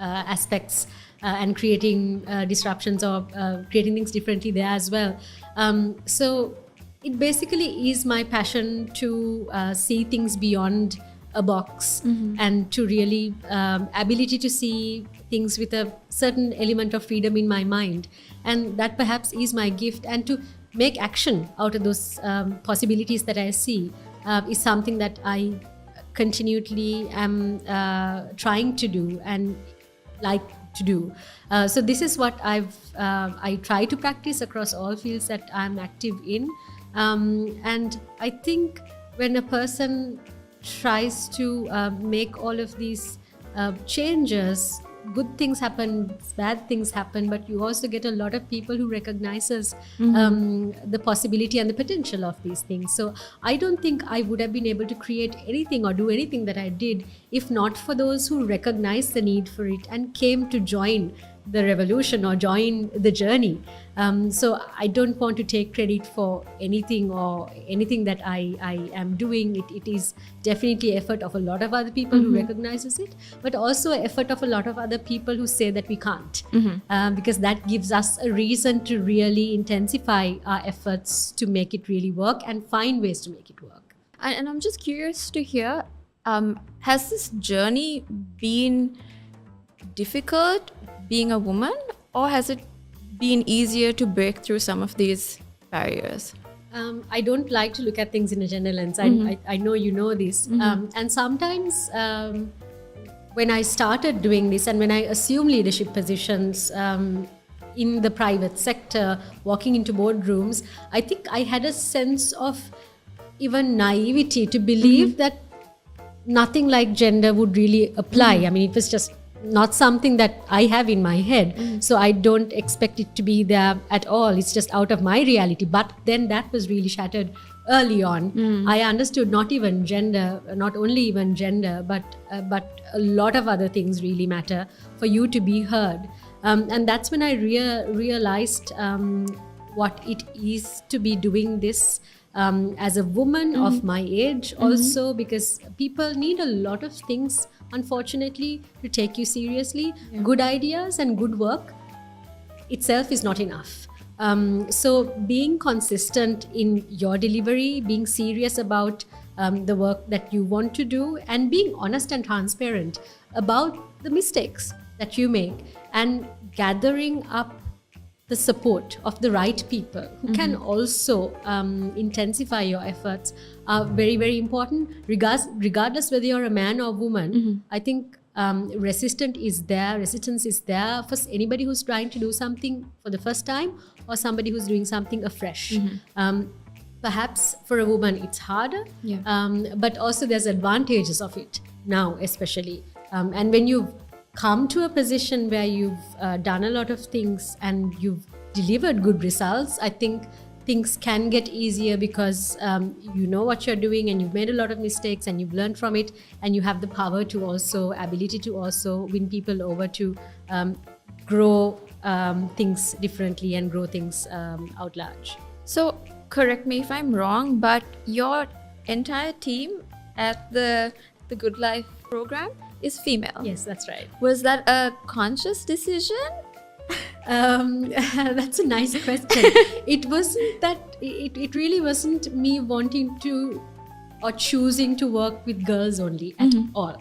aspects and creating disruptions or creating things differently there as well. So it basically is my passion to see things beyond a box and to really ability to see things with a certain element of freedom in my mind. And that perhaps is my gift, and to make action out of those possibilities that I see is something that I continually am trying to do and like to do. So this is what I try to practice across all fields that I'm active in. And I think when a person tries to make all of these changes, good things happen, bad things happen, but you also get a lot of people who recognizes the possibility and the potential of these things. So I don't think I would have been able to create anything or do anything that I did if not for those who recognized the need for it and came to join the revolution or join the journey. So I don't want to take credit for anything or anything that I am doing. It is definitely effort of a lot of other people who recognizes it, but also effort of a lot of other people who say that we can't, because that gives us a reason to really intensify our efforts to make it really work and find ways to make it work. And I'm just curious to hear, has this journey been difficult being a woman, or has it been easier to break through some of these barriers? I don't like to look at things in a general lens. I know you know this. And sometimes when I started doing this and when I assumed leadership positions in the private sector, walking into boardrooms, I think I had a sense of even naivety to believe that nothing like gender would really apply. I mean, it was just not something that I have in my head. So I don't expect it to be there at all. It's just out of my reality. But then that was really shattered early on. I understood not even gender, not only even gender, but a lot of other things really matter for you to be heard. And that's when I realized what it is to be doing this as a woman of my age also, because people need a lot of things, unfortunately, to take you seriously. Good ideas and good work itself is not enough. So being consistent in your delivery, being serious about the work that you want to do, and being honest and transparent about the mistakes that you make, and gathering up the support of the right people who can also intensify your efforts are very, very important, regardless whether you're a man or woman. I think resistance is there for anybody who's trying to do something for the first time or somebody who's doing something afresh. Perhaps for a woman it's harder, but also there's advantages of it now, especially. And when you've come to a position where you've done a lot of things and you've delivered good results, I think things can get easier because you know what you're doing and you've made a lot of mistakes and you've learned from it, and you have the power to also, ability to also win people over to grow things differently and grow things out large. So correct me if I'm wrong, but your entire team at the Good Life program is female. Yes, that's right. Was that a conscious decision? That's a nice question. It wasn't that, it really wasn't me wanting to or choosing to work with girls only at all.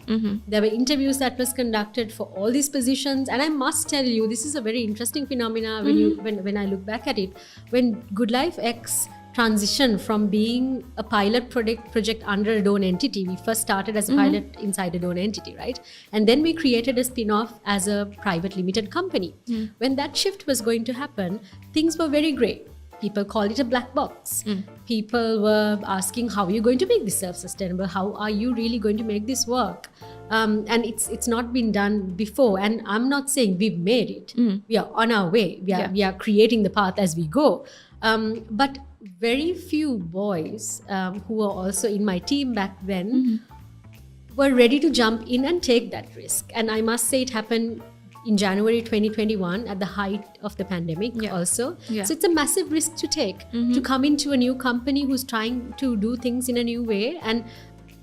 There were interviews that was conducted for all these positions, and I must tell you, this is a very interesting phenomena when I look back at it. When Good Life X transitioned from being a pilot project under a own entity, we first started as a pilot inside a own entity, right? And then we created a spin-off as a private limited company. When that shift was going to happen, things were very grey. People call it a black box. People were asking, how are you going to make this self-sustainable? How are you really going to make this work? And it's not been done before. And I'm not saying we've made it. We are on our way. We are creating the path as we go. But very few boys who were also in my team back then were ready to jump in and take that risk. And I must say it happened in January 2021 at the height of the pandemic also. So it's a massive risk to take, to come into a new company who's trying to do things in a new way, and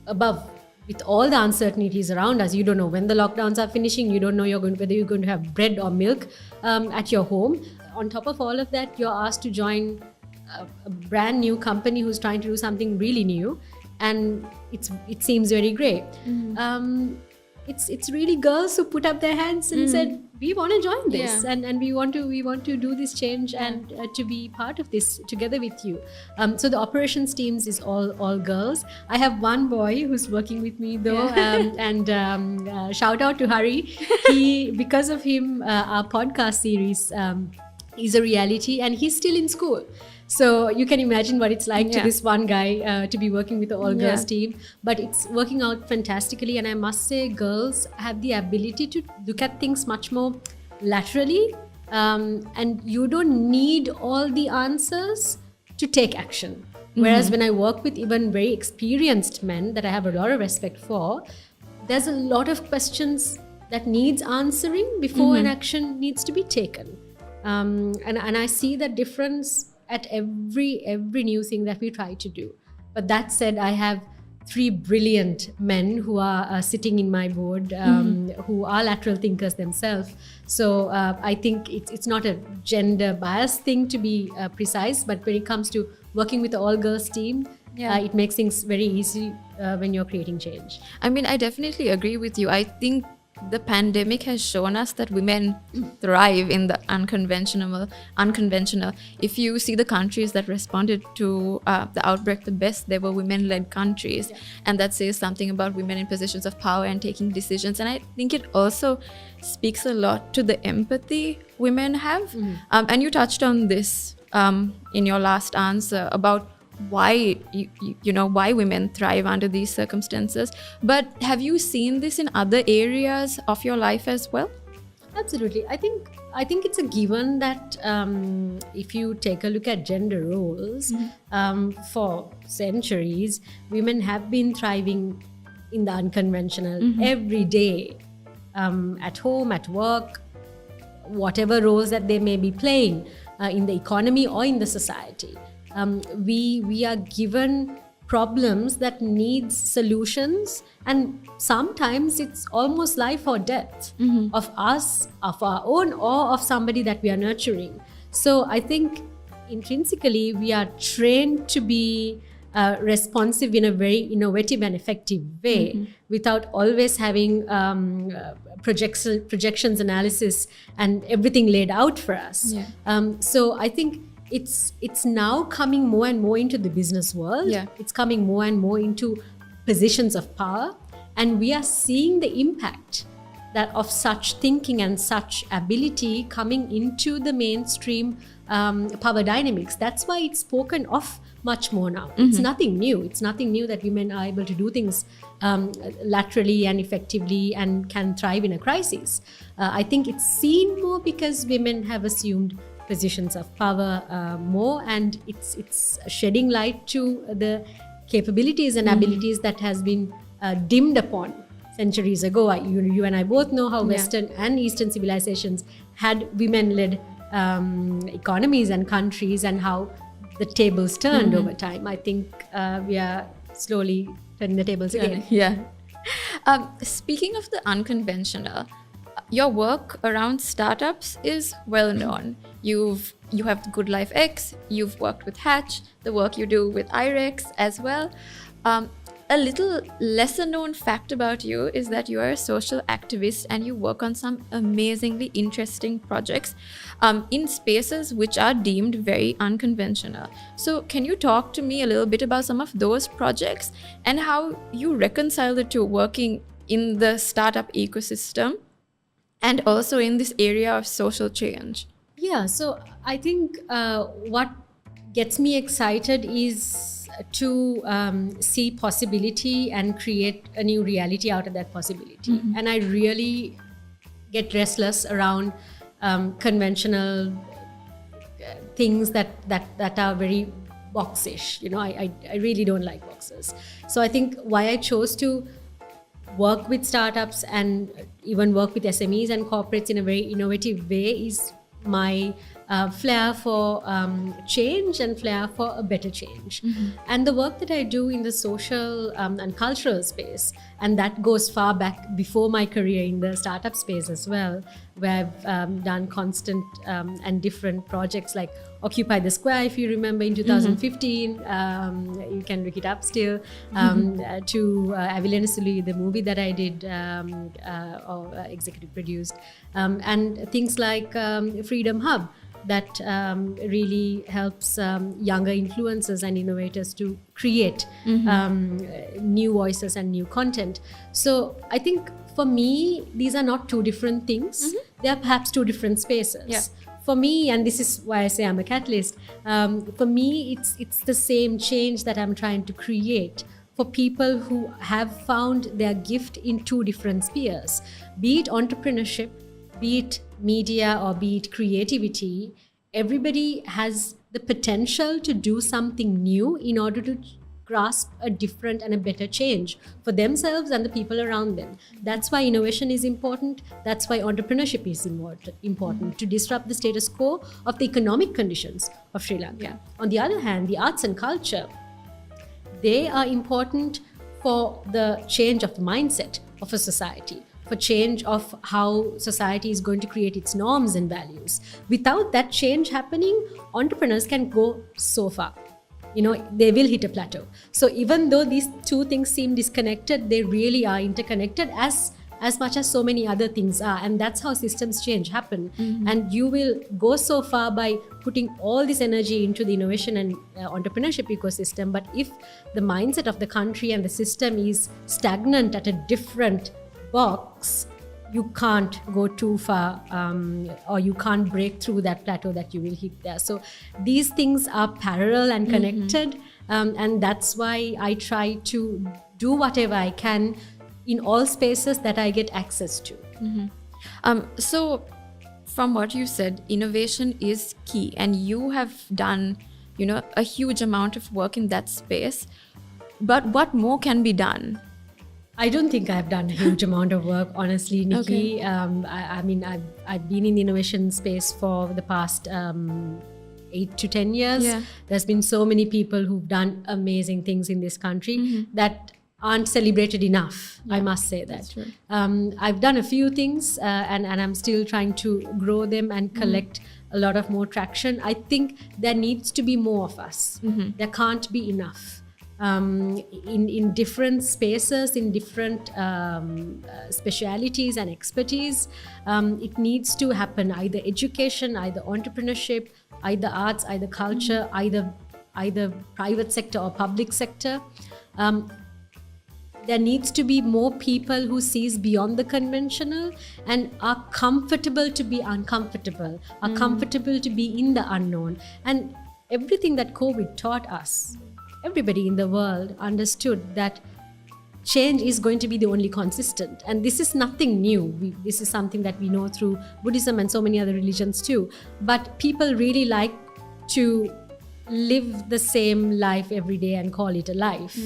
above, with all the uncertainties around us, you don't know when the lockdowns are finishing, you don't know whether you're going to have bread or milk at your home. On top of all of that, you're asked to join a brand new company who's trying to do something really new, and it seems very grey. It's really girls who put up their hands and said, we want to join this, and we want to do this change and to be part of this together with you. So the operations teams is all girls. I have one boy who's working with me though, and shout out to Hari. Because of him, our podcast series is a reality, and he's still in school. So you can imagine what it's like to this one guy to be working with the all-girls team. But it's working out fantastically. And I must say, girls have the ability to look at things much more laterally. And you don't need all the answers to take action. Whereas when I work with even very experienced men that I have a lot of respect for, there's a lot of questions that needs answering before an action needs to be taken. And I see that difference at every new thing that we try to do. But that said, I have 3 brilliant men who are sitting in my board, who are lateral thinkers themselves. So I think it's not a gender bias thing, to be precise, but when it comes to working with the all-girls team, it makes things very easy when you're creating change. I mean, I definitely agree with you. I think the pandemic has shown us that women thrive in the unconventional. If you see the countries that responded to the outbreak the best, they were women-led countries. And that says something about women in positions of power and taking decisions. And I think it also speaks a lot to the empathy women have. And you touched on this in your last answer about why why women thrive under these circumstances. But have you seen this in other areas of your life as well? Absolutely. I think it's a given that if you take a look at gender roles, for centuries, women have been thriving in the unconventional every day, at home, at work, whatever roles that they may be playing in the economy or in the society. We are given problems that needs solutions, and sometimes it's almost life or death of us, of our own, or of somebody that we are nurturing. So I think intrinsically we are trained to be responsive in a very innovative and effective way, without always having projections analysis and everything laid out for us. So I think it's now coming more and more into the business world. It's coming more and more into positions of power, and we are seeing the impact that of such thinking and such ability coming into the mainstream power dynamics. That's why it's spoken of much more now. It's nothing new. It's nothing new that women are able to do things laterally and effectively and can thrive in a crisis. I think it's seen more because women have assumed positions of power more, and it's shedding light to the capabilities and abilities that has been dimmed upon centuries ago. You and I both know how Western and Eastern civilizations had women-led economies and countries, and how the tables turned over time. I think we are slowly turning the tables again. Speaking of the unconventional, your work around startups is well known. You have Good Life X, you've worked with Hatch, the work you do with IREX as well. A little lesser known fact about you is that you are a social activist and you work on some amazingly interesting projects in spaces which are deemed very unconventional. So can you talk to me a little bit about some of those projects and how you reconcile the two, working in the startup ecosystem and also in this area of social change? Yeah, so I think what gets me excited is to see possibility and create a new reality out of that possibility. And I really get restless around conventional things that are very boxish. You know, I really don't like boxes. So I think why I chose to work with startups and even work with SMEs and corporates in a very innovative way is my flair for change and flair for a better change. And the work that I do in the social and cultural space, and that goes far back before my career in the startup space as well, where I've done constant and different projects like Occupy the Square, if you remember, in 2015. You can look it up still. To Avilena Suli, the movie that I did or executive produced. And things like Freedom Hub, that really helps younger influencers and innovators to create new voices and new content. So I think for me, these are not two different things. They are perhaps two different spaces. Yeah. For me, and this is why I say I'm a catalyst, for me, it's the same change that I'm trying to create for people who have found their gift in two different spheres, be it entrepreneurship, be it media, or be it creativity. Everybody has the potential to do something new in order to grasp a different and a better change for themselves and the people around them. That's why innovation is important. That's why entrepreneurship is important, to disrupt the status quo of the economic conditions of Sri Lanka. Yeah. On the other hand, the arts and culture, they are important for the change of the mindset of a society, for change of how society is going to create its norms and values. Without that change happening, entrepreneurs can go so far. You know, they will hit a plateau. So even though these two things seem disconnected, they really are interconnected as much as so many other things are. And that's how systems change happen. And you will go so far by putting all this energy into the innovation and entrepreneurship ecosystem. But if the mindset of the country and the system is stagnant at a different box, you can't go too far, or you can't break through that plateau that you will hit there. So these things are parallel and connected, and that's why I try to do whatever I can in all spaces that I get access to. So from what you said, innovation is key, and you have done, you know, a huge amount of work in that space. But what more can be done? I don't think I've done a huge amount of work, honestly, Nikki. Okay. I mean, I've been in the innovation space for the past 8 to 10 years. Yeah. There's been so many people who've done amazing things in this country that aren't celebrated enough. I must say that. That's right. I've done a few things and I'm still trying to grow them and collect a lot of more traction. I think there needs to be more of us. There can't be enough. In different spaces, in different specialities and expertise, it needs to happen. Either education, either entrepreneurship, either arts, either culture, either private sector or public sector. There needs to be more people who sees beyond the conventional and are comfortable to be uncomfortable, are comfortable to be in the unknown. And everything that COVID taught us, everybody in the world understood that change is going to be the only consistent. And this is nothing new. This is something that we know through Buddhism and so many other religions too. But people really like to live the same life every day and call it a life.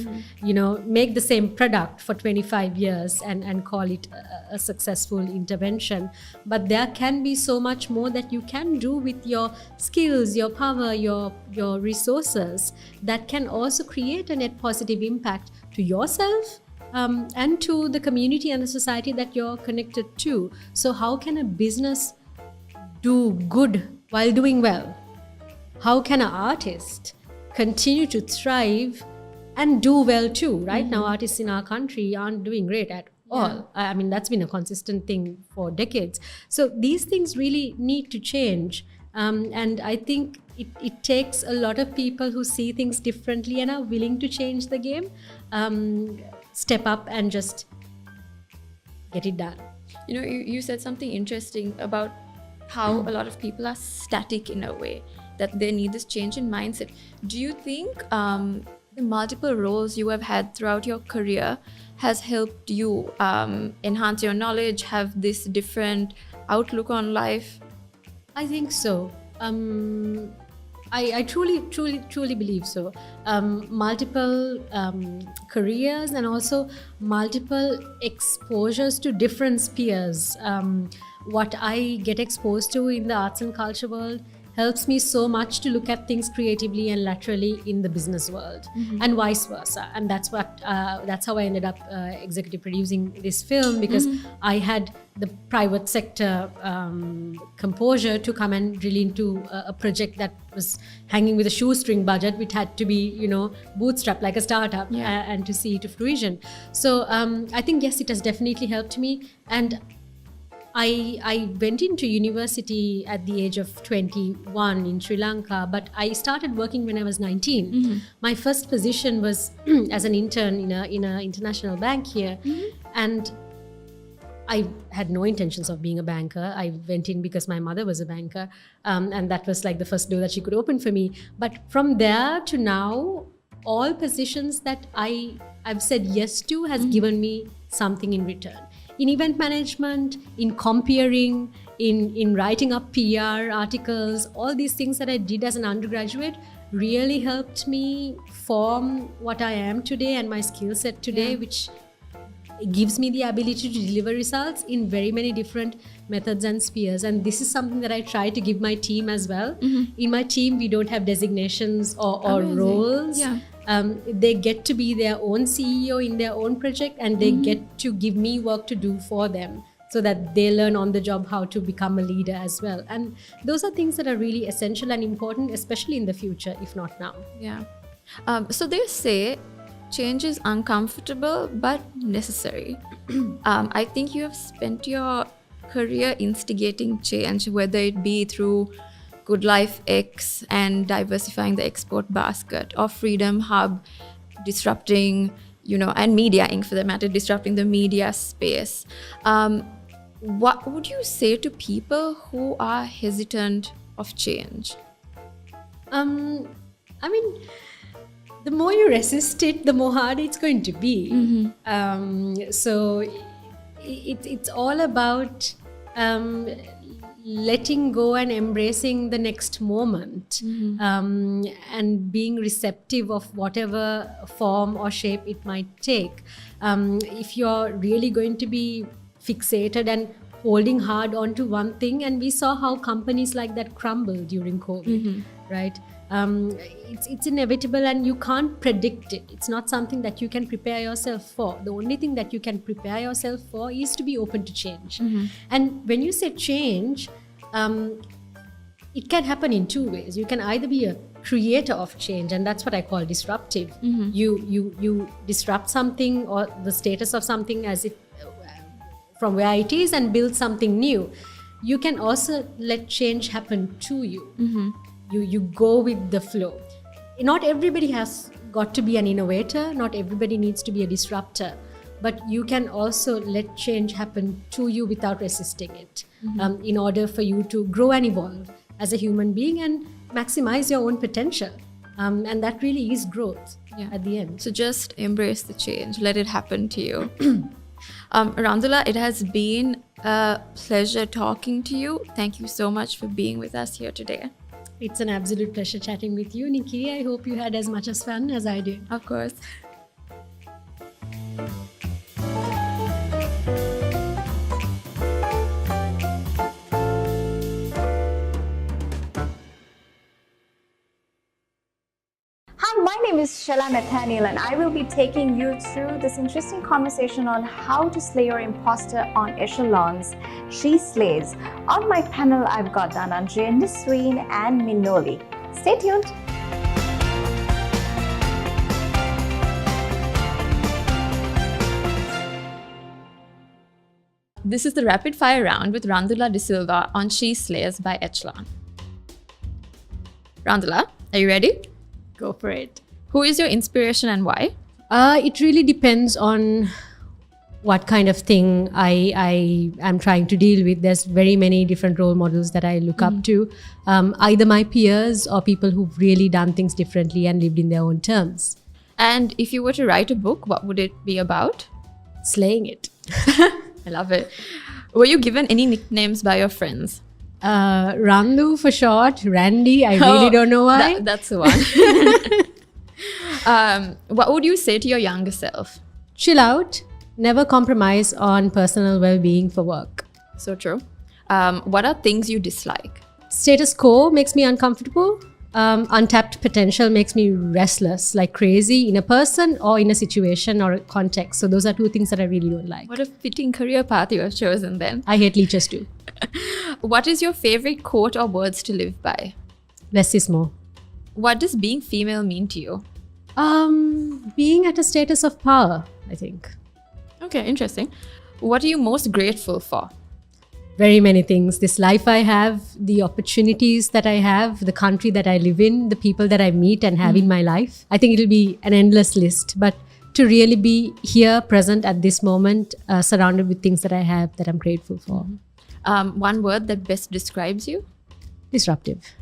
You know, make the same product for 25 years and call it a successful intervention. But there can be so much more that you can do with your skills, your power, your resources that can also create a net positive impact to yourself and to the community and the society that you're connected to. So how can a business do good while doing well? How can an artist continue to thrive and do well too? Right now, artists in our country aren't doing great at all. I mean, that's been a consistent thing for decades. So these things really need to change. And I think it takes a lot of people who see things differently and are willing to change the game, step up and just get it done. You know, you said something interesting about how a lot of people are static in a way, that they need this change in mindset. Do you think the multiple roles you have had throughout your career has helped you enhance your knowledge, have this different outlook on life? I think so. I truly believe so. Multiple careers and also multiple exposures to different spheres. What I get exposed to in the arts and culture world helps me so much to look at things creatively and laterally in the business world, and vice versa. And that's how I ended up executive producing this film, because I had the private sector composure to come and drill into a project that was hanging with a shoestring budget, which had to be, bootstrapped like a startup, and to see it to fruition. So I think, yes, it has definitely helped me. And I went into university at the age of 21 in Sri Lanka, but I started working when I was 19. My first position was as an intern in an international bank here, and I had no intentions of being a banker. I went in because my mother was a banker, and that was like the first door that she could open for me. But from there to now, all positions that I've said yes to has given me something in return. In event management, in comparing, in writing up PR articles, all these things that I did as an undergraduate really helped me form what I am today and my skill set today, which gives me the ability to deliver results in very many different methods and spheres. And this is something that I try to give my team as well. In my team, we don't have designations or roles. They get to be their own CEO in their own project, and they get to give me work to do for them, so that they learn on the job how to become a leader as well. And those are things that are really essential and important, especially in the future, if not now. So they say change is uncomfortable but necessary. I think you have spent your career instigating change, whether it be through Good Life X and diversifying the export basket, or Freedom Hub, disrupting, and Media Inc. for that matter, disrupting the media space. What would you say to people who are hesitant of change? I mean, the more you resist it, the more hard it's going to be. So it's all about letting go and embracing the next moment, and being receptive of whatever form or shape it might take. If you're really going to be fixated and holding hard onto one thing, and we saw how companies like that crumbled during COVID, right? It's inevitable and you can't predict it. It's not something that you can prepare yourself for. The only thing that you can prepare yourself for is to be open to change. And when you say change, it can happen in two ways. You can either be a creator of change, and that's what I call disruptive. You disrupt something or the status of something as it from where it is and build something new. You can also let change happen to you. You go with the flow. Not everybody has got to be an innovator. Not everybody needs to be a disruptor. But you can also let change happen to you without resisting it, in order for you to grow and evolve as a human being and maximize your own potential. And that really is growth at the end. So just embrace the change. Let it happen to you. Randhula, it has been a pleasure talking to you. Thank you so much for being with us here today. It's an absolute pleasure chatting with you, Nikki. I hope you had as much as fun as I did. Of course. Hi, my name is is Shela Nathaniel, and I will be taking you through this interesting conversation on how to slay your imposter on echelons. She slays. On my panel, I've got Dhananjay, Nisreen, and Minoli. Stay tuned. This is the rapid fire round with Randhula de Silva on She Slays by Echelon. Randhula, are you ready? Go for it. Who is your inspiration and why? It really depends on what kind of thing I am trying to deal with. There's very many different role models that I look up to, either my peers or people who've really done things differently and lived in their own terms. And if you were to write a book, what would it be about? Slaying it. I love it. Were you given any nicknames by your friends? Randu for short, Randy, I really don't know why. That's the one. What would you say to your younger self? Chill out, never compromise on personal well-being for work. So true. What are things you dislike? Status quo makes me uncomfortable. Untapped potential makes me restless, like crazy in a person or in a situation or a context. So those are two things that I really don't like. What a fitting career path you have chosen then. I hate leeches too. What is your favorite quote or words to live by? Less is more. What does being female mean to you? Being at a status of power, I think. Okay, interesting. What are you most grateful for? Very many things. This life I have, the opportunities that I have, the country that I live in, the people that I meet and have in my life. I think it'll be an endless list. But to really be here, present at this moment, surrounded with things that I have that I'm grateful for. One word that best describes you? Disruptive.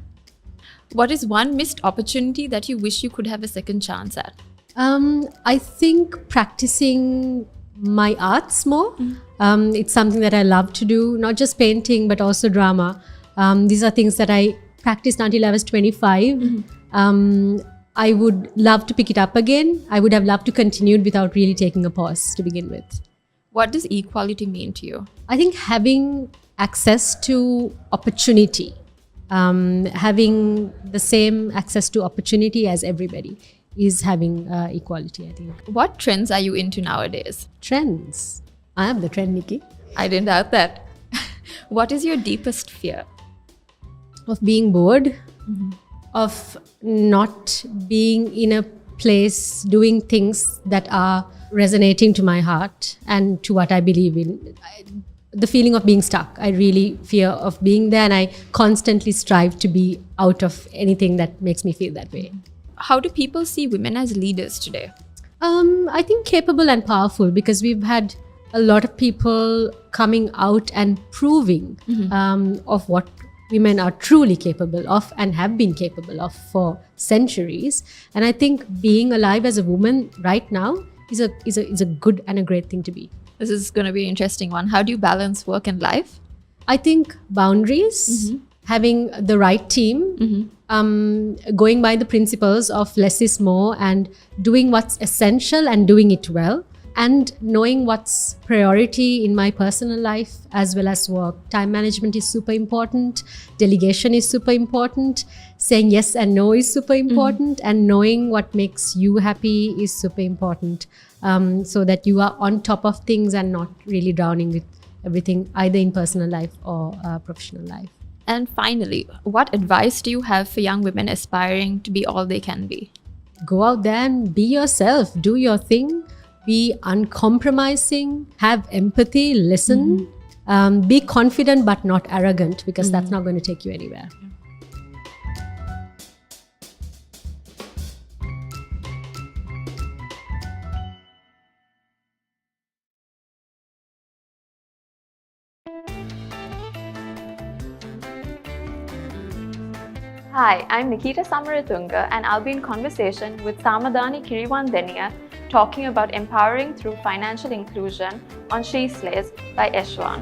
What is one missed opportunity that you wish you could have a second chance at? I think practicing my arts more. It's something that I love to do, not just painting, but also drama. These are things that I practiced until I was 25. I would love to pick it up again. I would have loved to continue without really taking a pause to begin with. What does equality mean to you? I think having access to opportunity, having the same access to opportunity as everybody is having equality, I think. What trends are you into nowadays? Trends. I am the trend, Nikki. I didn't doubt that. What is your deepest fear? Of being bored, of not being in a place doing things that are resonating to my heart and to what I believe in. The feeling of being stuck. I really fear of being there, and I constantly strive to be out of anything that makes me feel that way. How do people see women as leaders today? I think capable and powerful, because we've had a lot of people coming out and proving of what women are truly capable of and have been capable of for centuries. And I think being alive as a woman right now is a good and a great thing to be. This is going to be an interesting one. How do you balance work and life? I think boundaries, having the right team, going by the principles of less is more and doing what's essential and doing it well, and knowing what's priority in my personal life as well as work. Time management is super important. Delegation is super important. Saying yes and no is super important. And knowing what makes you happy is super important. So that you are on top of things and not really drowning with everything, either in personal life or professional life. And finally, what advice do you have for young women aspiring to be all they can be? Go out there and be yourself. Do your thing. Be uncompromising. Have empathy. Listen. Be confident but not arrogant, because that's not going to take you anywhere. Hi, I'm Nikita Samaratunga, and I'll be in conversation with Samadani Kiriwandeniya talking about empowering through financial inclusion on She Slays by Echelon.